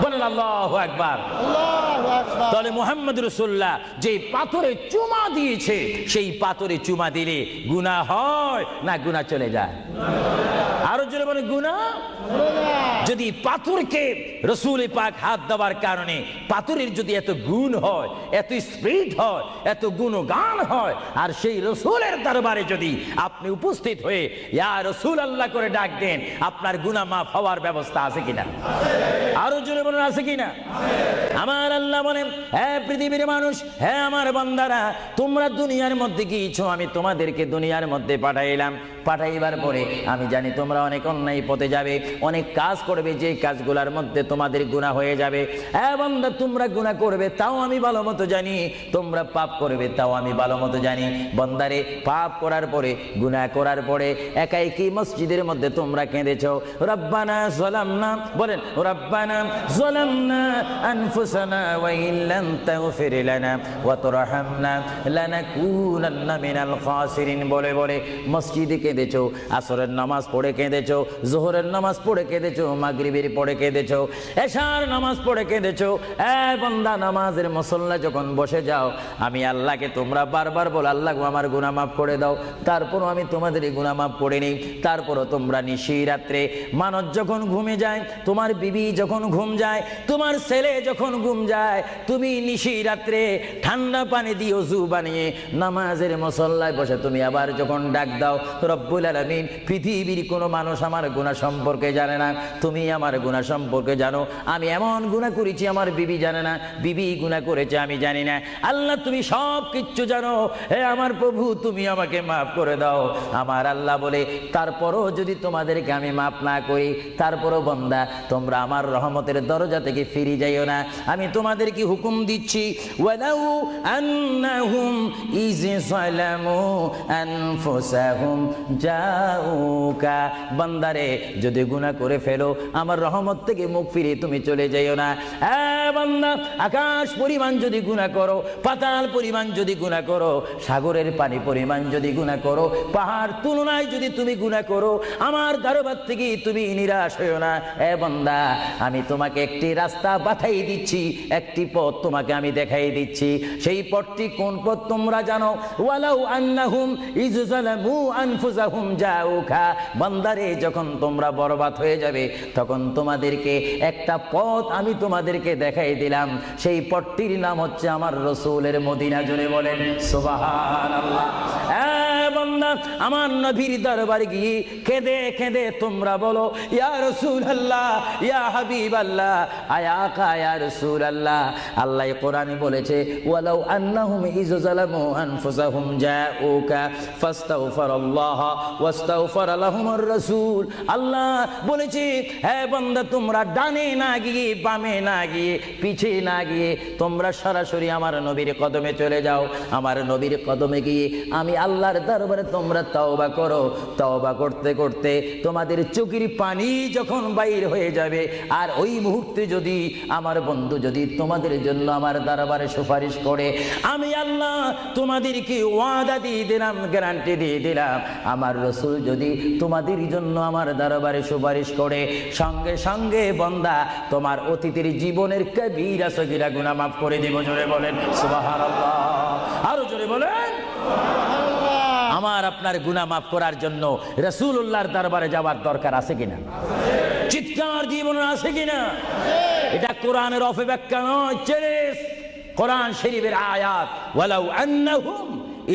বলেন আল্লাহু আকবার। আল্লাহু আকবার। তাহলে মুহাম্মদ রাসূলুল্লাহ যে পাথরে চুমা দিয়েছে, সেই পাথরে চুমা দিলে গুনাহ হয় না গুনাহ চলে যায়? আরো জোরে বলেন, গুনাহ। যদি পাথরকে রাসূল পাক হাত দেওয়ার কারণে পাথরের যদি এত গুণ হয়, এত স্পিরিট হয়, এত গুণগান হয়, আর সেই রাসূলের দরবারে যদি আপনি উপস্থিত হয়ে ইয়া রাসূলুল্লাহ করে ডাক দেন, আপনার গুনাহ মাফ হওয়ার ব্যবস্থা আছে কিনা? আরো জোরে বলেন, আছে কিনা? আমার আল্লাহ বলেন, হে পৃথিবীর মানুষ, হে আমার বান্দারা, তোমরা দুনিয়ার মধ্যে গিয়েছো, আমি তোমাদেরকে দুনিয়ার মধ্যে পাঠাইলাম। পাঠাইবার পরে আমি জানি তোমরা অনেক অন্যায় পথে যাবে, অনেক কাজ করবে, যে কাজগুলোর মধ্যে তোমাদের গুনাহ হয়ে যাবে। হ্যাঁ বান্দা, তোমরা গুনাহ করবে তাও আমি ভালো মতো জানি, তোমরা পাপ করবে তাও আমি ভালো মতো জানি। বান্দারে, পাপ করার পরে, গুনাহ করার পরে একাই কি মসজিদের মধ্যে তোমরা কেঁদেছো, রব্বানা যালামনা, বলেন রব্বানা যালামনা আনফুসানা ওয়া ইল্লাম তাগফির লানা ওয়া তুরহামনা লানাকুনান্না মিনাল খাসিরিন বলে বলে মসজিদে কেঁদেছো, আসরের নামাজ পড়ে কেঁদেছো, যোহরের নামাজ পড়ে কেঁদেছো, মাগরিবের পড়ে কেঁদেছো, এশার নামাজ পড়ে কেঁদেছো। এ বান্দা, নামাজের মুসল্লা যখন বসে যাও, আমি আল্লাহকে তোমরা বারবার বল, আল্লাহ গো আমার গুনাহ মাফ করে দাও। তারপরও আমি তোমাদের গুনাহ মাফ করে নেই। তারপরও তোমরা নিশি রাত্রে, মানুষ যখন ঘুমে যায়, তোমার বিবি যখন ঘুম যায়, তোমার ছেলে যখন ঘুম যায়, তুমি নিশি রাত্রে ঠান্ডা পানি দিয়ে ওযু বানিয়ে নামাজের মুসল্লায় বসে তুমি আবার যখন ডাক দাও, রব্বুল আলামিন, পৃথিবীর কোনো মানুষ আমার গুনাহ সম্পর্কে জানে না, তুমি আমার গুনাহ সম্পর্কে জানো। আমি এমন গুনাহ করেছি আমার বিবি জানে না, বিবি গুনাহ করেছে আমি জানি না। আল্লাহ, তুমি সব কিচ্ছু জানো। হে আমার প্রভু, তুমি আমাকে মাফ করে দাও। আমার আল্লাহ বলে, তারপরও যদি তোমাদেরকে আমি মাফ না করি, তারপরও বান্দা, তোমরা আমার রহমতের দরজা থেকে ফিরে যাইও না। আমি তোমাদেরকে হুকুম দিচ্ছি, ওয়ালাউ আন্নাহুম ইয যালামু আনফুসাহুম জাউকা, বান্দারে, যদি গুনাহ করে ফেলো, আমার রহমত থেকে মুখ ফিরে তুমি চলে যাইও না। বান্দা, আকাশ পরিমাণ যদি গুনাহ করো, পাতাল পরিমাণ যদি গুনাহ করো, সাগরের পানি পরিমাণ যদি গুনাহ করো, পাহাড় তুলনায় যদি তুমি গুনাহ করো, আমার দরবার থেকে তুমি নিরাশ হইও না। বান্দা, আমি তোমাকে একটি রাস্তা বাতাই দিচ্ছি, একটি পথ তোমাকে আমি দেখাই দিচ্ছি। সেই পথটি কোন পথ তোমরা জানো? ওয়ালাউ আন্নাহুম ইয যালামু আনফুসাহুম জাউকা, বান্দারে, যখন তোমরা বরবাদ হয়ে যাবে, তখন তোমাদেরকে একটা পথ আমি তোমাদেরকে দেখাই দিলাম। সেই পথটির নাম হচ্ছে আমার রাসূলের মদিনা। জোরে বলেন সুবহানাল্লাহ। বান্দা, আমার নবীর দরবারে গিয়ে কেঁদে কেঁদে তোমরা বলো, ইয়া রাসূলুল্লাহ, ইয়া হাবিবাল্লাহ, আয়াকা ইয়া রাসূলুল্লাহ। আল্লাহ কোরআনে বলেছে, ওয়ালাউ আন্নাহুম ইয যালামু আনফুসাহুম জাউকা ফাস্তাগফিরুল্লাহ ওয়াস্তাগফার লাহুমুর রাসূল। আল্লাহ বলেছে, হে বান্দা, তোমরা ডানে না গিয়ে, বামে না গিয়ে, পিছে না গিয়ে, তোমরা সরাসরি আমার নবীর কদমে চলে যাও। আমার নবীর কদমে গিয়ে আমি আল্লাহর দরবারে তোমরা তওবা করো। তওবা করতে করতে তোমাদের চোখের পানি যখন বাইর হয়ে যাবে, আর ওই মুহূর্তে যদি আমার বন্ধু যদি তোমাদের জন্য আমার দরবারে সুপারিশ করে, আমি আল্লাহ তোমাদেরকে ওয়াদা দিয়ে দিলাম, গ্যারান্টি দিয়ে দিলাম, আমার রাসূল যদি তোমাদের জন্য আমার দরবারে সুপারিশ করে, সঙ্গে সঙ্গে বান্দা, তোমার অতীতের জীবনের কবিরা সগীরা গুনাহ মাফ করে দিব। জোরে বলেন সুবহানাল্লাহ। আরো জোরে বলেন। আমার আপনার গুনাহ মাফ করার জন্য রাসূলুল্লাহর দরবারে যাওয়ার দরকার আছে কিনা? চিৎকার জীবনে আছে কিনা? এটা কোরআনের অপব্যাখ্যা নয়, চ্যালেঞ্জ। কোরআন শরীফের আয়াত, ওয়ালাউ আন্নাহুম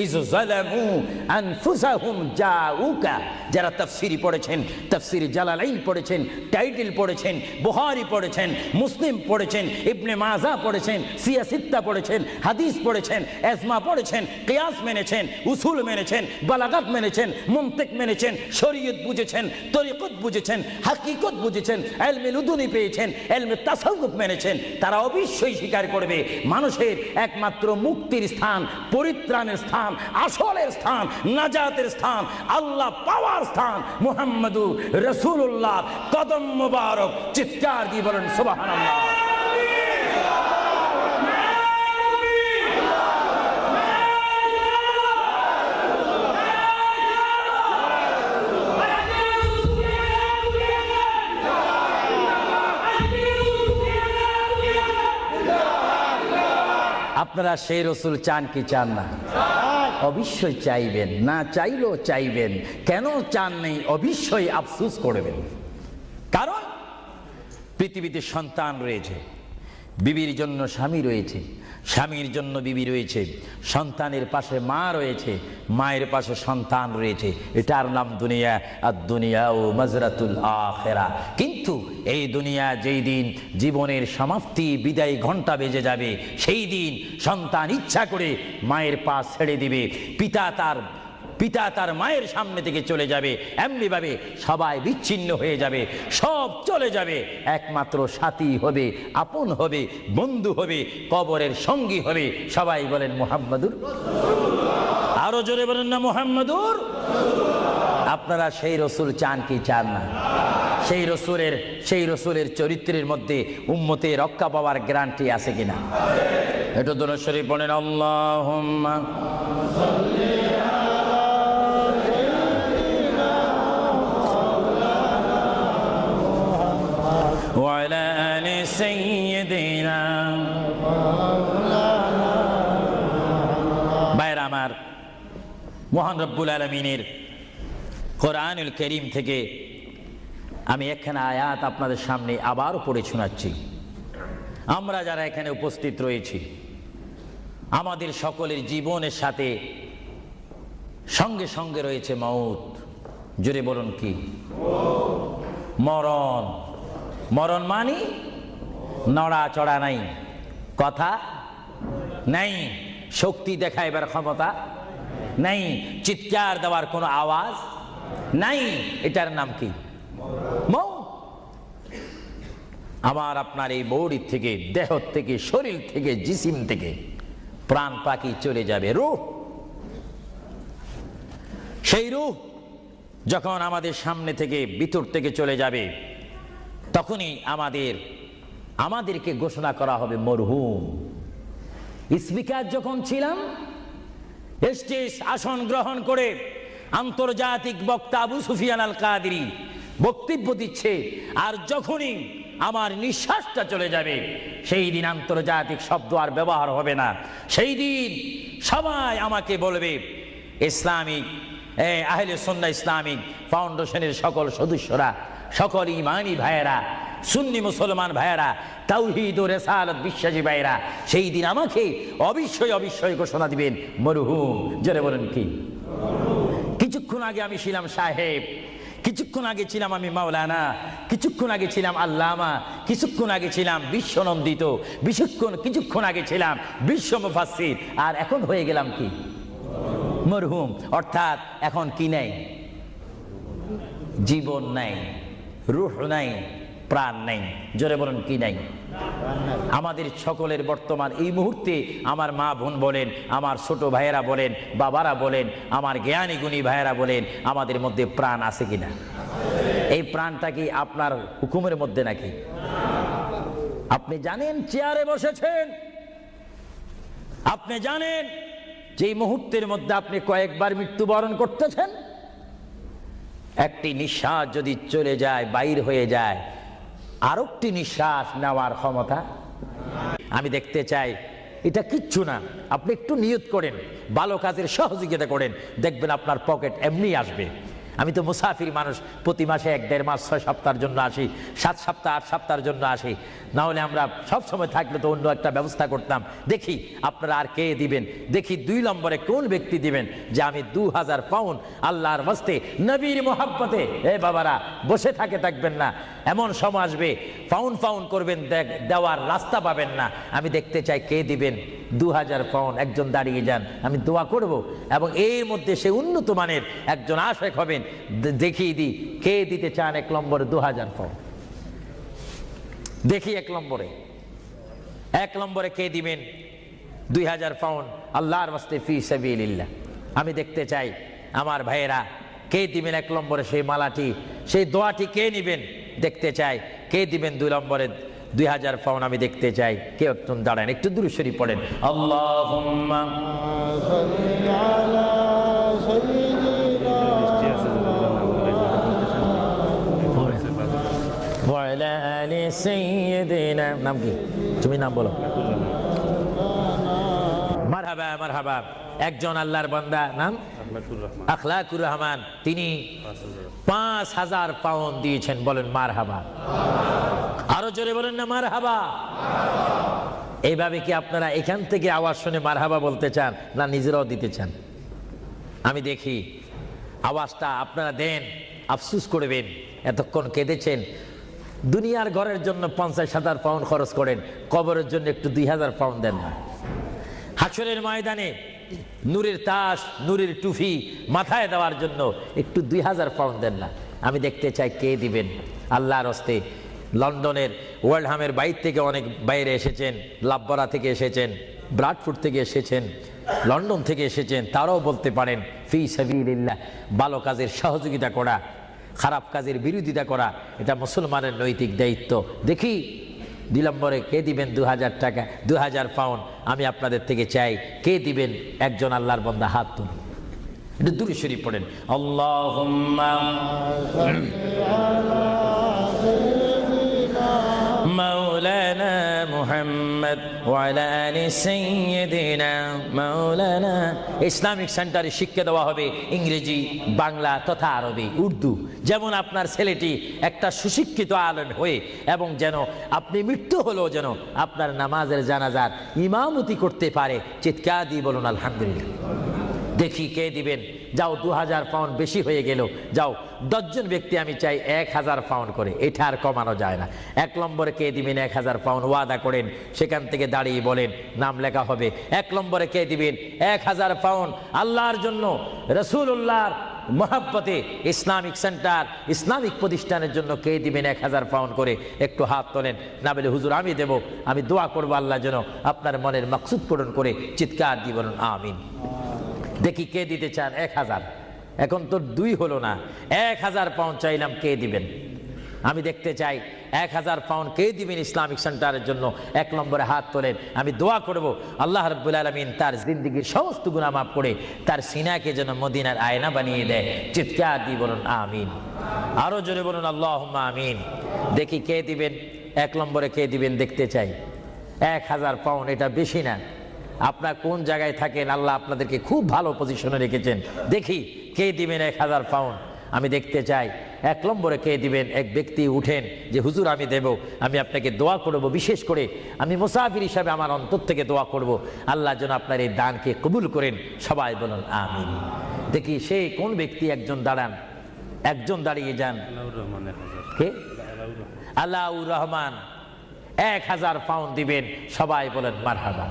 ইয যালামু আনফুসাহুম জাউকা। যারা তাফসীর পড়েছেন, তাফসীর জালালাইন পড়েছেন, টাইটেল পড়েছেন, বুখারী পড়েছেন, মুসলিম পড়েছেন, ইবনে মাজাহ পড়েছেন, সিয়াসিত্তা পড়েছেন, হাদিস পড়েছেন, ইজমা পড়েছেন, কিয়াস মেনেছেন, উসুল মেনেছেন, বালাগাত মেনেছেন, মুনতিক মেনেছেন, শরীয়ত বুঝেছেন, তরিকত বুঝেছেন, হাকিকত বুঝেছেন, ইলমে লুদুনি পেয়েছেন, ইলমে তাসাউফ মেনেছেন, তারা অবশ্যই স্বীকার করবে মানুষের একমাত্র মুক্তির স্থান, পরিত্রাণের স্থান, আসলের স্থান, নাজাতের স্থান, আল্লাহ পাওয়ার স্থান মুহাম্মদুর রাসূলুল্লাহ কদম মুবারক। চিৎকার দিয়ে বলেন সুবহানাল্লাহ। আপনারা সেই রসুল চান কি চান না? অবশ্যই চাইবেন, না চাইলেও চাইবেন। কেন চান নেই? অবশ্যই আফসোস করবেন। কারণ পৃথিবীতে সন্তান রয়েছে, বিবির জন্য স্বামী রয়েছে, স্বামীর জন্য বিবি রয়েছে, সন্তানের পাশে মা রয়েছে, মায়ের পাশে সন্তান রয়েছে। এটার নাম দুনিয়া। আর দুনিয়া ও মাজরাতুল আখিরা। কিন্তু এই দুনিয়া যেই দিন জীবনের সমাপ্তি, বিদায় ঘন্টা বেজে যাবে, সেই দিন সন্তান ইচ্ছা করে মায়ের পা ছেড়ে দিবে, পিতা তার মায়ের সামনে থেকে চলে যাবে। এমনি ভাবে সবাই বিচ্ছিন্ন হয়ে যাবে, সব চলে যাবে। একমাত্র সাথী হবে, আপন হবে, বন্ধু হবে, কবরের সঙ্গী হবে। সবাই বলেন মুহাম্মাদুর। আরো জোরে বলেন না মুহাম্মাদুর। আপনারা সেই রসুল চান কি চান না? সেই রসুলের চরিত্রের মধ্যে উম্মতে রক্ষা পাওয়ার গ্যারান্টি আছে কিনা? একটু দরুদ শরীফ পড়েন। আল্লাহুম্মা وعلى آل سيدنا। ভাইরা আমার, মহান রব্বুল আলামিনের কোরআনুল কারীম থেকে আমি একখানা আয়াত আপনাদের সামনে আবারও পড়ে শোনাচ্ছি। আমরা যারা এখানে উপস্থিত রয়েছি, আমাদের সকলের জীবনের সাথে সঙ্গে সঙ্গে রয়েছে মউত। জোরে বলুন কি? মরণ। মরণ মানি নড়াচড়া নাই, কথা নাই, শক্তি দেখাইবার ক্ষমতা নাই, চিৎকার দেওয়ার কোনো আওয়াজ নাই। এটার নাম কি? মউত। আমার আপনার এই বডি থেকে, দেহ থেকে, শরীর থেকে, জিসিম থেকে প্রাণ পাখি চলে যাবে, রূহ। সেই রূহ যখন আমাদের সামনে থেকে, ভিতর থেকে চলে যাবে, তখনই আমাদেরকে ঘোষণা করা হবে মরহুম। স্পিকার যখন ছিলাম, স্টেজ আসন গ্রহণ করে আন্তর্জাতিক বক্তা আবু সুফিয়ান আল কাদেরী বক্তব্য দিচ্ছে, আর যখনই আমার নিঃশ্বাসটা চলে যাবে, সেই দিন আন্তর্জাতিক শব্দ আর ব্যবহার হবে না। সেই দিন সবাই আমাকে বলবে, ইসলামিক আহলে সুন্নাহ ইসলামিক ফাউন্ডেশনের সকল সদস্যরা, সকল ইমানি ভাইয়েরা, সুন্নি মুসলমান ভাইয়েরা, তাওহীদ ও রিসালাত বিশ্বাসী ভাইয়েরা, সেই দিন আমাকে অবশ্যই ঘোষণা দিবেন মরহুম। জোরে বলেন কি? কিছুক্ষণ আগে আমি ছিলাম সাহেব, কিছুক্ষণ আগে ছিলাম আমি মাওলানা, কিছুক্ষণ আগে ছিলাম আল্লামা, কিছুক্ষণ আগে ছিলাম বিশ্বনন্দিত, কিছুক্ষণ আগে ছিলাম বিশ্ব মুফাসসির, আর এখন হয়ে গেলাম কি? মরহুম। অর্থাৎ এখন কি নাই? জীবন নাই, রূহ নাই, প্রাণ নাই। জোরে বলেন কি নাই? আমাদের সকলের বর্তমান এই মুহূর্তে আমার মা বোন বলেন, আমার ছোট ভাইয়েরা বলেন, বাবারা বলেন, আমার জ্ঞানী গুণী ভাইয়েরা বলেন, আমাদের মধ্যে প্রাণ আছে কিনা? এই প্রাণটা কি আপনার হুকুমের মধ্যে নাকি? আপনি জানেন চেয়ারে বসেছেন, আপনি জানেন যে মুহূর্তের মধ্যে আপনি কয়েকবার মৃত্যুবরণ করতেছেন। একটি নিঃশ্বাস যদি চলে যায়, বাইর হয়ে যায়, আরেকটি নিঃশ্বাস নেওয়ার ক্ষমতা। আমি দেখতে চাই এটা কিচ্ছু না। আপনি একটু নিয়ত করেন, ভালো কাজের সহযোগিতা করেন, দেখবেন আপনার পকেট এমনি আসবে। আমি তো মুসাফির মানুষ, প্রতি মাসে 1-1.5 মাস 6 সপ্তাহের জন্য আসি, 7 সপ্তাহ 8 সপ্তাহের জন্য আসি। না হলে আমরা সব সময় থাকলে তো অন্য একটা ব্যবস্থা করতাম। দেখি আপনারা আর কে দিবেন, দেখি 2 নম্বরে কোন ব্যক্তি দিবেন যে আমি 2000 পাউন্ড আল্লাহর ওয়াস্তে নবীর মোহাব্বতে। এ বাবারা, বসে থাকবেন না, এমন সময় আসবে পাউন্ড করবেন, দেওয়ার রাস্তা পাবেন না। আমি দেখতে চাই কে দিবেন 2000 পাউন্ড। একজন দাঁড়িয়ে যান, আমি দোয়া করব, এবং এর মধ্যে সে উন্নত মানের একজন আশেক হবেন। দেখিয়ে দিই কে দিতে চান 1 নম্বরে 2000 পাউন্ড। দেখি 1 নম্বরে কে দিবেন 2000 পাউন্ড আল্লাহর ওয়াস্তে ফি সাবিলিল্লাহ। আমি দেখতে চাই আমার ভাইয়েরা কে দিবেন 1 নম্বরে সেই মালাটি, সেই দোয়াটি কে নিবেন দেখতে চাই। কে দিবেন 2 নম্বরে 2000 পাউন্ড? আমি দেখতে চাই কেউ একজন দাঁড়ান, একটু দুরূদ শরীফ পড়েন। আল্লাহুম্মা صل على سيدنا ওয়া আলা আলি সাইয়্যিদিনা। নাম কি? তুমি নাম বলো। মারহাবা মারহাবা। একজন আল্লাহর বান্দা, নাম আখলাকুর রহমান, তিনি 5000 পাউন্ড দিয়েছেন। বলেন মারহাবা। আরো জোরে বলেন না মারহাবা। এইভাবে কি আপনারা এখান থেকে আওয়াজ শুনে মারহাবা বলতে চান, না নিজেরাও দিতে চান? আমি দেখি আওয়াজটা আপনারা দেন, আফসুস করবেন। এতক্ষণ কেঁদেছেন, দুনিয়ার ঘরের জন্য 50,000 পাউন্ড খরচ করেন, কবরের জন্য একটু 2000 পাউন্ড দেন না। হাসরের ময়দানে নূরের তাস, নূরের টুফি মাথায় দেওয়ার জন্য একটু 2000 পাউন্ড দেন না। আমি দেখতে চাই কে দিবেন আল্লাহর হস্তে। লন্ডনের ওয়ার্ল্ডহামের বাইরে থেকে অনেক বাইরে এসেছেন, লাভবরা থেকে এসেছেন, ব্রাডফোর্ড থেকে এসেছেন, লন্ডন থেকে এসেছেন। তারাও বলতে পারেন ফি সাবিলিল্লাহ। ভালো কাজের সহযোগিতা করা, খারাপ কাজের বিরোধিতা করা, এটা মুসলমানের নৈতিক দায়িত্ব। দেখি 2 নম্বরে কে দিবেন 2000 টাকা, 2000 পাউন্ড? আমি আপনাদের থেকে চাই কে দিবেন। একজন আল্লাহর বান্দা হাত তুলুন, একটু দুরূদ শরীফ পড়েন। আল্লাহুম্মা মাওলানা মুহাম্মদ ওয়া আলা আলি সাইয়্যিদিনা মাওলানা। ইসলামিক সেন্টারে শিক্ষা দেওয়া হবে ইংরেজি, বাংলা তথা আরবি, উর্দু। যেমন আপনার ছেলেটি একটা সুশিক্ষিত আলেম হয়ে, এবং যেন আপনি মৃত্যু হলেও যেন আপনার নামাজের জানাজার ইমামতি করতে পারে। চিৎকার দিয়ে বলুন আলহামদুলিল্লাহ। দেখি কে দিবেন। যাও 2000 পাউন্ড বেশি হয়ে গেল, যাও 10 জন ব্যক্তি আমি চাই 1000 পাউন্ড করে, এটা আর কমানো যায় না। 1 নম্বরে কে দিবেন 1000 পাউন্ড? ওয়াদা করেন, সেখান থেকে দাঁড়িয়ে বলেন, নাম লেখা হবে। 1 নম্বরে কে দিবেন 1000 পাউন্ড আল্লাহর জন্য, রাসূলুল্লাহর মহব্বতে ইসলামিক সেন্টার, ইসলামিক প্রতিষ্ঠানের জন্য কে দিবেন 1000 পাউন্ড করে? একটু হাত তোলেন। না বলে হুজুর আমি দেব, আমি দোয়া করবো আল্লাহ যেন আপনার মনের মাকসুদ পূরণ করে। চিৎকার দিয়ে বলুন আমিন। দেখি কে দিতে চান 1000। এখন তো 2 হলো না, 1000 পাউন্ড চাইলাম, কে দিবেন? আমি দেখতে চাই 1000 পাউন্ড কে দিবেন ইসলামিক সেন্টারের জন্য? 1 নম্বরে হাত তোলেন। আমি দোয়া করব আল্লাহ রাব্বুল আলামিন তার জিন্দেগীর সমস্ত গুনাহ মাফ করে তার সিনাকে যেন মদিনার আয়না বানিয়ে দেয়। চিৎকার দিয়ে বলুন আমিন। আরো জোরে বলুন আল্লাহুম্মা আমিন। দেখি কে দিবেন 1 নম্বরে কে দিবেন দেখতে চাই। 1000 পাউন্ড এটা বেশি না। আপনার কোন জায়গায় থাকেন, আল্লাহ আপনাদেরকে খুব ভালো পজিশনে রেখেছেন। দেখি কে দিবেন 1000 পাউন্ড? আমি দেখতে চাই 1 নম্বরে কে দিবেন। এক ব্যক্তি উঠেন যে হুজুর আমি দেব, আমি আপনাকে দোয়া করব, বিশেষ করে আমি মুসাফির হিসাবে আমার অন্তর থেকে দোয়া করব আল্লাহ যেন আপনার এই দানকে কবুল করেন। সবাই বলুন আমিন। দেখি সে কোন ব্যক্তি? একজন দাঁড়ান, একজন দাঁড়িয়ে যান। কে? আলাউর রহমান 1000 পাউন্ড দিবেন। সবাই বলেন মারহাবা।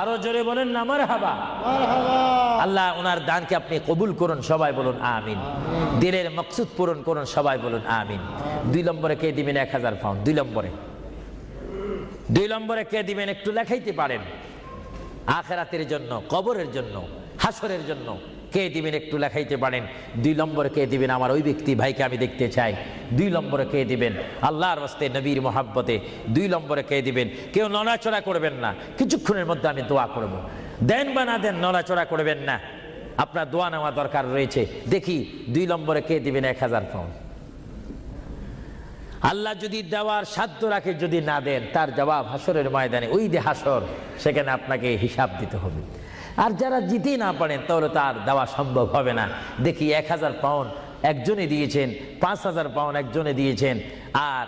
আরো জোরে বলেন না মারহাবা। আল্লাহ ওনার দানকে আপনি কবুল করুন। সবাই বলুন আমিন। দিলের মকসুদ পূরণ করুন। সবাই বলুন আমিন। 2 নম্বরে কে দিবেন 1000 পাউন্ড? 2 নম্বরে কে দিবেন? একটু লেখাইতে পারেন। আখিরাতের জন্য, কবরের জন্য, হাসরের জন্য কে দিবেন? একটু লেখাইতে পারেন। 2 নম্বরে কে দিবেন? আমার ওই ব্যক্তি ভাইকে আমি দেখতে চাই। 2 নম্বরে কে দিবেন? আল্লাহর ওয়াস্তে, নবীর মহাব্বতে 2 নম্বরে কে দিবেন? কেউ নড়াচড়া করবেন না, কিছুক্ষণের মধ্যে আমি দোয়া করব। দেন বা না দেন, নড়াচড়া করবেন না, আপনার দোয়া নেওয়া দরকার রয়েছে। দেখি 2 নম্বরে কে দিবেন 1000 পাউন্ড? আল্লাহ যদি দেওয়ার সাধ্য রাখে, যদি না দেন তার জবাব হাসরের ময়দানে, ওই যে হাসর, সেখানে আপনাকে হিসাব দিতে হবে। আর যারা জিতে না পারেন তাহলে তার দেওয়া সম্ভব হবে না। দেখি 1000 পাউন্ড একজনে দিয়েছেন, 5000 পাউন্ড একজনে দিয়েছেন, আর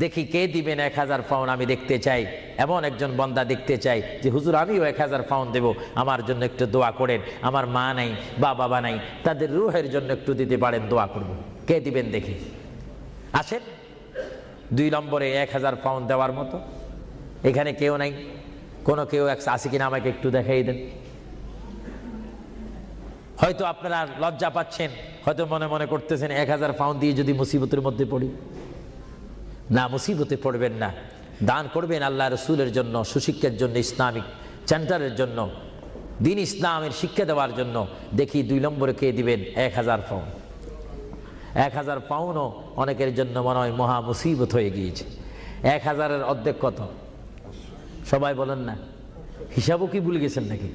দেখি কে দিবেন 1000 পাউন্ড। আমি দেখতে চাই, এমন একজন বান্দা দেখতে চাই যে হুজুর আমিও 1000 পাউন্ড দেব, আমার জন্য একটু দোয়া করেন, আমার মা নাই বা বাবা নাই, তাদের রুহের জন্য একটু দিতে পারেন, দোয়া করব। কে দিবেন দেখি? আসেন 2 নম্বরে 1000 পাউন্ড দেওয়ার মতো। এখানে কেউ নাই? কোনো কেউ আছে কিনা আমাকে একটু দেখাই দেন। হয়তো আপনারা লজ্জা পাচ্ছেন, হয়তো মনে মনে করতেছেন 1000 পাউন্ড দিয়ে যদি মুসিবতের মধ্যে পড়ি। না, মুসিবতে পড়বেন না, দান করবেন আল্লাহ রসুলের জন্য, সুশিক্ষার জন্য, ইসলামিক সেন্টারের জন্য, দিন ইসলামের শিক্ষা দেওয়ার জন্য। দেখি 2 নম্বরে কে দিবেন 1000 পাউন্ড। 1000 পাউন্ডও অনেকের জন্য মনে হয় মহা মুসিবত হয়ে গিয়েছে। 1000-এর অর্ধেক কত? সবাই বলেন না, হিসাবও কি ভুলে গেছেন নাকি?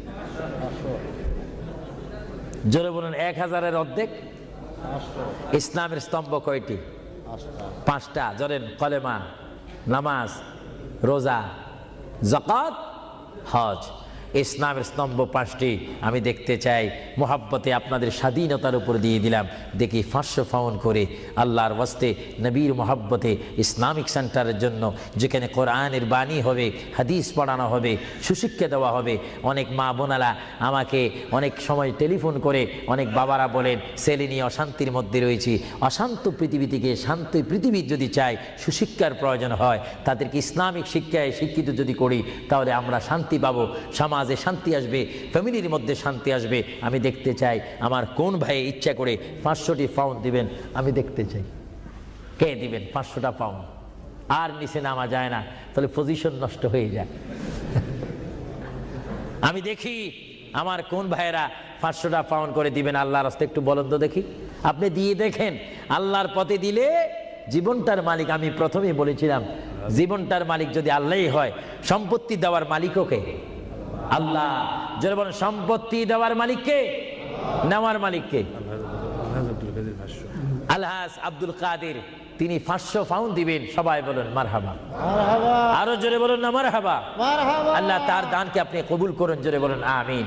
জোরে বলেন, 1000-এর অর্ধেক। ইসলামের স্তম্ভ কয়টি? 5টা। জোরেন, কলেমা, নামাজ, রোজা, যাকাত, হজ। ইসলামের স্তম্ভ 5টি। আমি দেখতে চাই, মোহাব্বতে আপনাদের স্বাধীনতার উপর দিয়ে দিলাম, দেখি 500 পাউন্ড করে আল্লাহর ওয়াস্তে, নবীর মোহাব্বতে, ইসলামিক সেন্টারের জন্য, যেখানে কোরআনের বাণী হবে, হাদিস পড়ানো হবে, সুশিক্ষা দেওয়া হবে। অনেক মা বোনারা আমাকে অনেক সময় টেলিফোন করে, অনেক বাবারা বলেন ছেলে নিয়ে অশান্তির মধ্যে রয়েছি। অশান্ত পৃথিবী থেকে শান্ত পৃথিবীর যদি চাই, সুশিক্ষার প্রয়োজন হয়, তাদেরকে ইসলামিক শিক্ষায় শিক্ষিত যদি করি, তাহলে আমরা শান্তি পাবো, সমাজে শান্তি আসবে, ফ্যামিলির মধ্যে শান্তি আসবে। আমি দেখতে চাই আমার কোন ভাই ইচ্ছা করে 500টি পাউন্ড দিবেন, আমি দেখতে চাই কে দিবেন 500টা পাউন্ড। আর নিচে নামা যায় না, তাহলে পজিশন নষ্ট হয়ে যায়। আমি দেখি আমার কোন ভাইয়েরা 500টা পাউন্ড করে দিবেন আল্লাহর রাস্তায়, একটু বলেন তো দেখি। আপনি দিয়ে দেখেন, আল্লাহর পথে দিলে জীবনটার মালিক, আমি প্রথমেই বলেছিলাম, জীবনটার মালিক যদি আল্লাহই হয়, সম্পত্তি দেওয়ার মালিকও কে? আল্লাহ। যারা বলেন সম্পত্তি দেওয়ার মালিক কে, নেওয়ার মালিক কে? আলহাজ আব্দুল কাদের, তিনি 500 পাউন্ড দিবেন। সবাই বলেন মারহাবা। আরো জোরে বলুন না মারহাবা। আল্লাহ তার দানকে আপনি কবুল করুন, জোরে বলুন আমিন।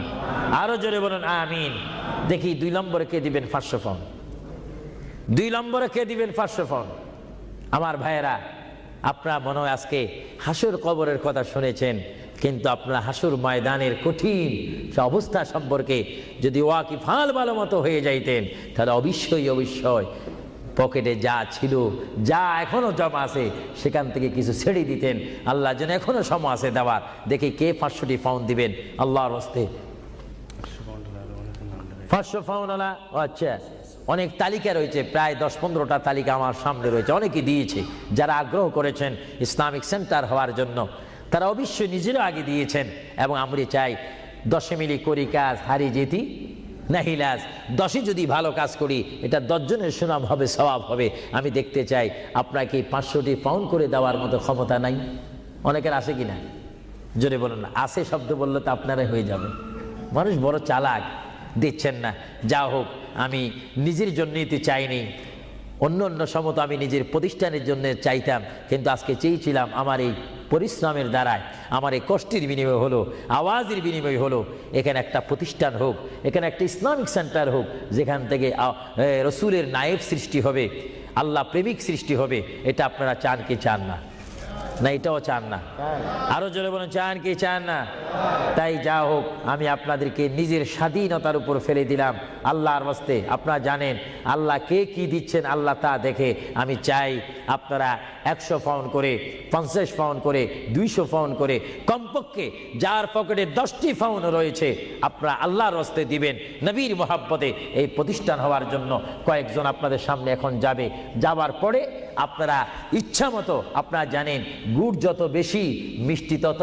আরো জোরে বলুন আমিন। দেখি 2 নম্বরে কে দিবেন 500 পাউন্ড? 2 নম্বরে কে দিবেন 500 পাউন্ড? আমার ভাইয়েরা, আপনারা মনে হয় আজকে হাসর কবরের কথা শুনেছেন, কিন্তু আপনারা হাসর ময়দানের কঠিন অবস্থা সম্পর্কে যদি ওয়াকিফাল ভালো মতো হয়ে যাইতেন, তাহলে অবশ্যই পকেটে যা ছিল, যা এখনো জমা আছে, সেখান থেকে কিছু ছেড়ে দিতেন। আল্লাহ যেন এখনো সময় আছে দেওয়ার। দেখি কে 500টি পাউন্ড দিবেন আল্লাহর হস্তে? 500 পাউন্ড আলা। আচ্ছা, অনেক তালিকা রয়েছে, প্রায় 10-15টা তালিকা আমার সামনে রয়েছে, অনেকে দিয়েছে। যারা আগ্রহ করেছেন ইসলামিক সেন্টার হওয়ার জন্য, তারা অবশ্যই নিজেরও আগে দিয়েছেন। এবং আমরা চাই 10 মিলি করি কাজ, হারি যেতি নাহিলাজ। 10 যদি ভালো কাজ করি, এটা 10 জনের সুনাম হবে, সওয়াব হবে। আমি দেখতে চাই আপনাকে 500টি পাউন্ড করে দেওয়ার মতো ক্ষমতা নাই? অনেকের আছে কিনা? জোরে বলুন না। আছে শব্দ বললে তো আপনারাই হয়ে যাবে। মানুষ বড় চালাক, দিচ্ছেন না। যা হোক, আমি নিজের জন্য নিতে চাইনি, অন্য সময় তো আমি নিজের প্রতিষ্ঠানের জন্য চাইতাম, কিন্তু আজকে চেয়েছিলাম আমার এই পরিশ্রমের দ্বারায়, আমার এই কষ্টের বিনিময় হলো, আওয়াজের বিনিময় হলো, এখানে একটা প্রতিষ্ঠান হোক, এখানে একটা ইসলামিক সেন্টার হোক, যেখান থেকে রসুলের নায়েব সৃষ্টি হবে, আল্লাহ প্রেমিক সৃষ্টি হবে। এটা আপনারা চান কি চান না? না এটাও চান না? আরো জোরে বলুন, চান কি চান না? তাই যা হোক, আমি আপনাদেরকে নিজের স্বাধীনতার উপর ফেলে দিলাম আল্লাহর ওয়াস্তে। আপনারা জানেন আল্লাহ কে কি দিচ্ছেন, আল্লাহ তা দেখে। আমি চাই আপনারা 100 পাউন্ড করে, 50 পাউন্ড করে, 200 পাউন্ড করে, কমপক্ষে যার পকেটে 10টি পাউন্ড রয়েছে, আপনারা আল্লাহর ওয়াস্তে দিবেন নবীর মোহাব্বতে এই প্রতিষ্ঠান হওয়ার জন্য। কয়েকজন আপনাদের সামনে এখন যাবে, যাবার পরে আপনারা ইচ্ছা মতো, আপনারা জানেন গুড় যত বেশি, মিষ্টি তত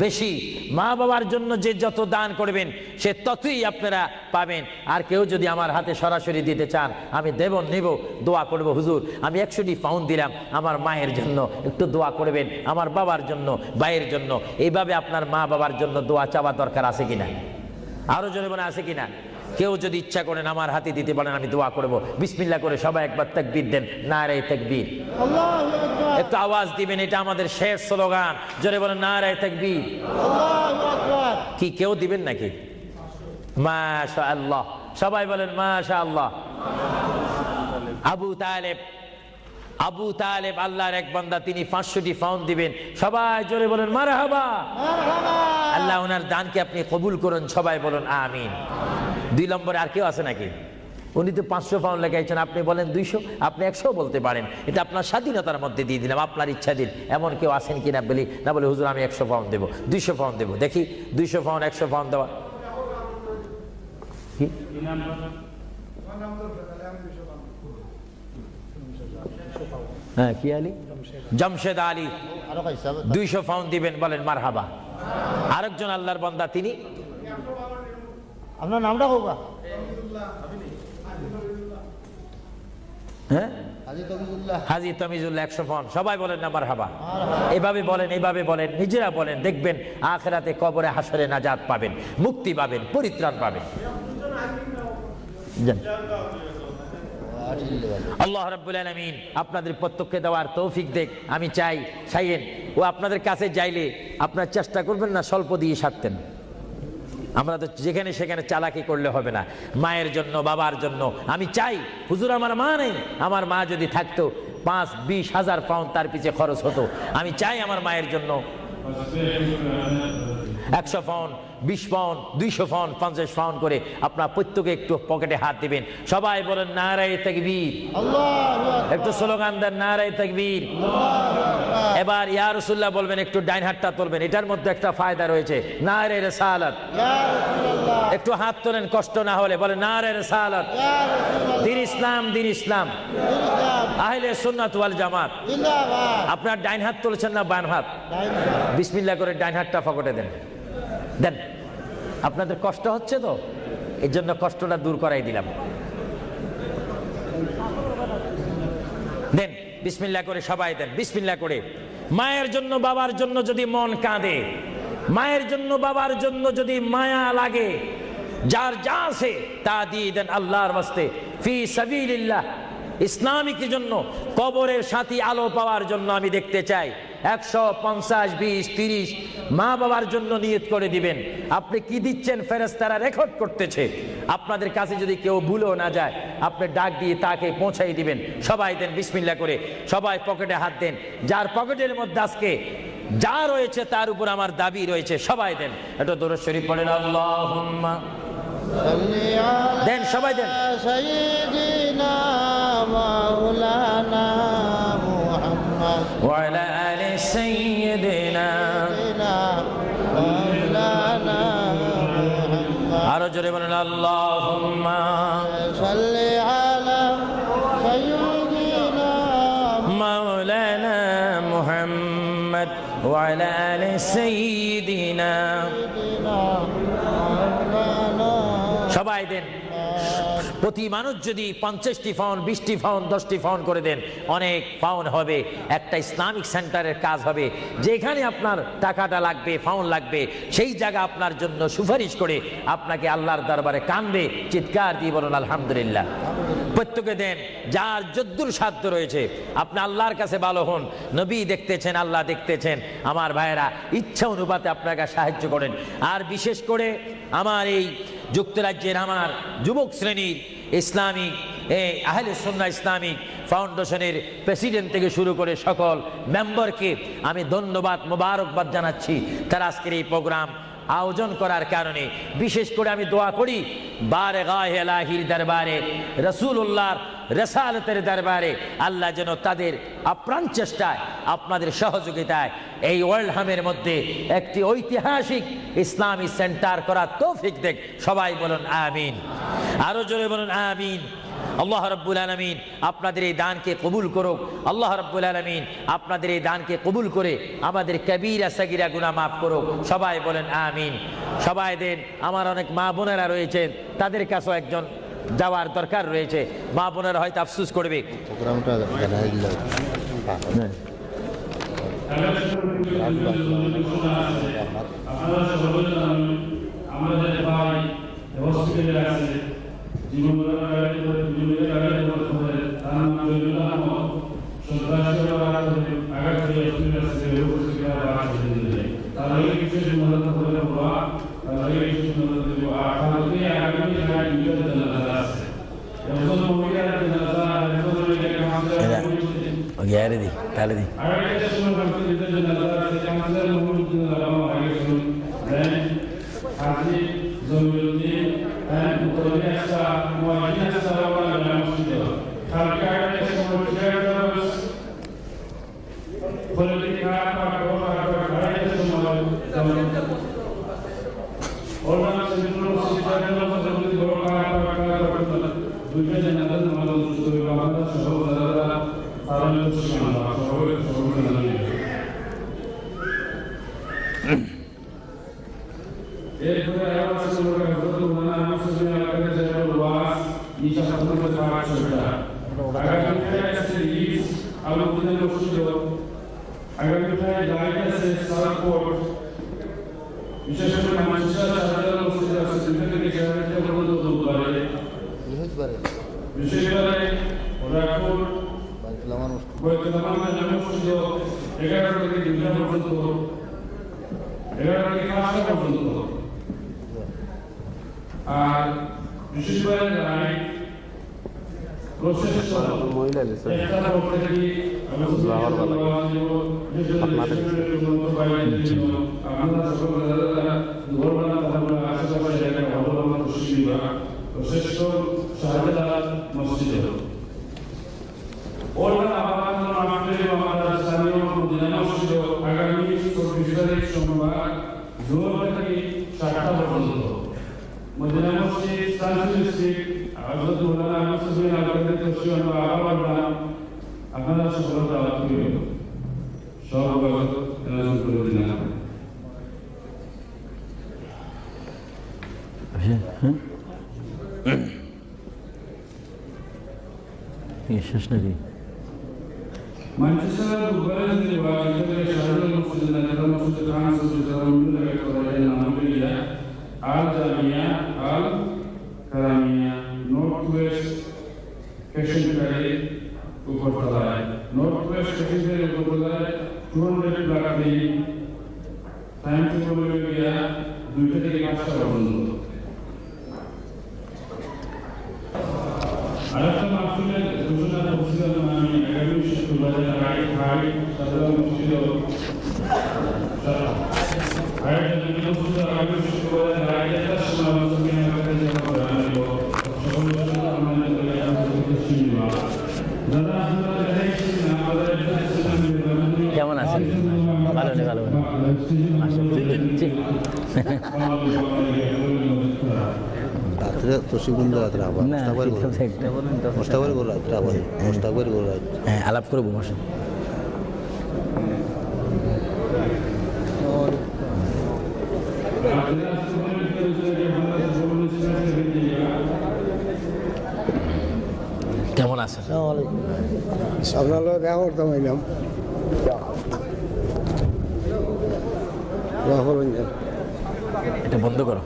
বেশি। মা বাবার জন্য যে যত দান করবেন, সে ততই আপনারা পাবেন। আর কেউ যদি আমার হাতে সরাসরি দিতে চান, আমি দেব, নেব, দোয়া করব, হুজুর আমি 100টি পাউন্ড দিলাম, আমার মায়ের জন্য একটু দোয়া করবেন, আমার বাবার জন্য, ভাইয়ের জন্য। এইভাবে আপনার মা বাবার জন্য দোয়া চাওয়া দরকার আছে কিনা? আরো জোরে বলে আছে কিনা? কেউ যদি ইচ্ছা করেন আমার হাতে দিতে পারেন, আমি দোয়া করব। বিসমিল্লাহ করে সবাই একবার তাকবীর দেন, নারে তাকবীর। আল্লাহু আকবার, একটু আওয়াজ দিবেন, এটা আমাদের শেষ স্লোগান। জোরে বলেন নারে তাকবীর। আল্লাহু আকবার। কি কেউ দিবেন নাকি? মাশাআল্লাহ, সবাই বলেন মাশাআল্লাহ। আবু তালেব আল্লাহর এক বান্দা, তিনি 500টি পাউন্ড দিবেন। সবাই জোরে বলেন মারহাবা। মারহাবা। আল্লাহ ওনার দানকে আপনি কবুল করুন, সবাই বলুন আমিন। 2 নম্বরে আর কেউ আছে নাকি? উনি তো 500 পাউন্ড লেখাইছেন, আপনি বলেন 200, আপনি 100 বলতে পারেন, এটা আপনার স্বাধীনতার মধ্যে দিয়ে দিলাম, আপনার ইচ্ছা দিন। এমন কেউ আছেন কিনা বলি না, বলে হুজুর আমি 100 পাউন্ড দেবো, 200 পাউন্ড দেবো। দেখি 200 পাউন্ড 100 পাউন্ড দেওয়া কি? হ্যাঁ, কি আলী? জামশেদ আলী আরো পয়সা 200 পাউন্ড দিবেন, বলেন মারহাবা। আরেকজন আল্লাহর বান্দা, তিনি আপনার নামটা হোগা? হ্যাঁ, হাজী তবিজুল্লাহ। হাজী তমিজুল্লাহ 100 পাউন্ড। সবাই বলেন না মারহাবা। এভাবে বলেন, এইভাবে বলেন, নিজেরা বলেন, দেখবেন আখিরাতে কবরে হাসরে নাজাত পাবেন, মুক্তি পাবেন, পরিত্রাণ পাবেন। যান। আল্লাহ রাব্বুল আলামিন আপনাদের প্রত্যেককে দেওয়ার তৌফিক দেখ। আমি চাই চাইয়েন ও আপনাদের কাছে যাইলে আপনার চেষ্টা করবেন না স্বল্প দিয়ে সারতেন। আমরা তো যেখানে সেখানে চালাকি করলে হবে না। মায়ের জন্য, বাবার জন্য আমি চাই, হুজুর আমার মা নেই, আমার মা যদি থাকতো 5-20 হাজার পাউন্ড তার পিছে খরচ হতো। আমি চাই আমার মায়ের জন্য 100 পাউন্ড, 20 পাউন্ড, 200 পাউন্ড, 50 পাউন্ড করে আপনার প্রত্যেকে একটু পকেটে হাত দিবেন। সবাই বলেন নারে তাকবীর। আল্লাহু আকবার। একটু স্লোগান দেন নারে তাকবীর। এবার ইয়া রাসূলুল্লাহ বলবেন, একটু ডাইন হাতটা তুলবেন, এটার মধ্যে একটা ফায়দা রয়েছে, নারে রিসালাত। ইয়া রাসূলুল্লাহ। একটু হাত তোলেন কষ্ট না হলে, বলেন নারে রিসালাত। ইয়া রাসূলুল্লাহ। দিন ইসলাম, দিন ইসলাম, আহলে সুন্নাত ওয়াল জামাত। জিন্দাবাদ। আপনার ডাইন হাত তুলছেন না বাম হাত? বিসমিল্লাহ করে ডাইন হাতটা পকেটে দেন, দেন। আপনাদের কষ্ট হচ্ছে তো, এই জন্য কষ্টটা দূর করাই দিলাম। দেন বিসমিল্লাহ করে, সবাই দেন বিসমিল্লাহ করে। মায়ের জন্য, বাবার জন্য যদি মন কাঁদে, মায়ের জন্য, বাবার জন্য যদি মায়া লাগে, যার যা আছে তা দিয়ে দেন আল্লাহর ওয়াস্তে, ফি সাবিলিল্লাহ। ইসলামিক জন্য, কবরের সাথী আলো পাওয়ার জন্য আমি দেখতে চাই 150, 20, 30 মা বাবার জন্য নিয়ত করে দিবেন। আপনি কি দিচ্ছেন ফেরেশতারা রেকর্ড করতেছে। আপনাদের কাছে যদি কেউ ভুলেও না যায়, আপনি ডাক দিয়ে তাকে পৌঁছাই দিবেন। সবাই দেন বিসমিল্লাহ করে, সবাই পকেটে হাত দেন। যার পকেটের মধ্যে আজকে যা রয়েছে তার উপর আমার দাবি রয়েছে, সবাই দেন। এটা দরুদ শরীফ পড়েন, আল্লাহুম্মা দেন, সবাই দেন। সাইয়্যিদিনা মাওলানা মুহাম্মদ ওয়া আলা আলি সাইয়্যিদিনা। মাওলানা মুহাম্মদ। আরো জোরে বলেন আল্লাহুম্মা সাল্লি আলা সাইয়্যিদিনা মাওলানা মুহাম্মদ ওয়া আলা আলি সাইয়্যিদিনা। মাওলানা। সবাই দেন। প্রতি মানুষ যদি 50টি পাউন্ড, 20টি পাউন্ড, 10টি পাউন্ড করে দেন, অনেক পাউন্ড হবে। একটা ইসলামিক সেন্টারের কাজ হবে, যেখানে আপনার টাকাটা লাগবে, পাউন্ড লাগবে, সেই জায়গা আপনার জন্য সুপারিশ করে আপনাকে আল্লাহর দরবারে কানবে, চিৎকার দিয়ে বলুন আলহামদুলিল্লাহ। প্রত্যেকে দেন, যার যদ্দুর সাধ্য রয়েছে। আপনি আল্লাহর কাছে ভালো হন, নবী দেখতেছেন, আল্লাহ দেখতেছেন। আমার ভাইয়েরা, ইচ্ছা অনুপাতে আপনাকে সাহায্য করেন। আর বিশেষ করে আমার এই যুক্তরাজ্যের আমার যুবক শ্রেণীর ইসলামিক আহলে সুন্নাহ ইসলামিক ফাউন্ডেশনের প্রেসিডেন্ট থেকে শুরু করে সকল মেম্বারকে আমি ধন্যবাদ, মোবারকবাদ জানাচ্ছি। তারা আজকের এই প্রোগ্রাম আয়োজন করার কারণে বিশেষ করে আমি দোয়া করি, বারগাহ ইলাহির দরবারে, রাসূলুল্লাহর রিসালাতের দরবারে আল্লাহ যেন তাদের আপ্রাণ চেষ্টায়, আপনাদের সহযোগিতায় এই ওয়ার্ল্ডহামের মধ্যে একটি ঐতিহাসিক ইসলামী সেন্টার করার তৌফিক দেখ। সবাই বলুন আমিন। আরো জোরে বলুন আমিন। আল্লাহ রাব্বুল আলামিন আপনাদের এই দানকে কবুল করুক। আল্লাহ রাব্বুল আলামিন আপনাদের এই দানকে কবুল করে আমাদের কবিরা সাগীরা গুনাহ মাফ করুক। সবাই বলেন আমিন। সবাই দেন। আমার অনেক মা বোনেরা রয়েছেন, তাদের কাছেও একজন যাওয়ার দরকার রয়েছে। মা বোনেরা হয়তো আফসোস করবে। প্রোগ্রামটা জানাই দিল। আমাদের ভাই হসপিটালে আছে গ্যারে দি তাহলে দি বিশেষ করে মানুষের বৃহস্পতিবারে বিশেষ করে রাখুন বাইতুল মুসলিম বৈদ্যমান জামে মসজিদ 11 থেকে 2 পর্যন্ত 11 থেকে 5 পর্যন্ত আর বিশেষ করে রাইট প্রসেস মহিলা লেছে একটা পক্ষে থেকে আমরা আমরা সকল গর্বনা আমরা আশেপাশে জায়গায় অবলম্বন করছি বা শ্রেষ্ঠ শাহজালাল মসজিদ ওরা আবার আমাদের আমাদের স্থানীয় মদিনা মসজিদ আগামী 24 তারিখ সোমবার জোর থেকে 7টা পর্যন্ত মদিনা মসজিদ সানসিল স্ট্রিট হযরত মাওলানা মুসলিম আল-কাদের তশরিফ আবার আপনারা সকল দাওয়াত করিবেন সব বাবদ এনাজম করে দিন শেষ নাকি Manchester Bucharest va a tener shahrul mufti al mufti khan sallallahu alaihi wasallam Nambiya Al Jamia Al Karamia Northwest Kashmir Uppertalai Northwest Kashmir Uppertalai 200 block the time to go area 2 থেকে 5টা পর্যন্ত আরেকটা মাহফিলের ঘোষণা করছিলাম আমি আগামী শুক্রবারে রাইট হাই সাধারণ মসজিদ আগামী শুক্রবারে রাইটের সময় কেমন আছেন ভালো নেই ভালো রাত্রে তসিবুল্লাহ রাত্রে আবার না মোস্তাকবার করে রাত্রে আবার মোস্তাকবার করে রাত্রে হ্যাঁ আলাপ করবো মশাই কেমন আছেন আপনার দেখা করতাম এলাম এটা বন্ধ করো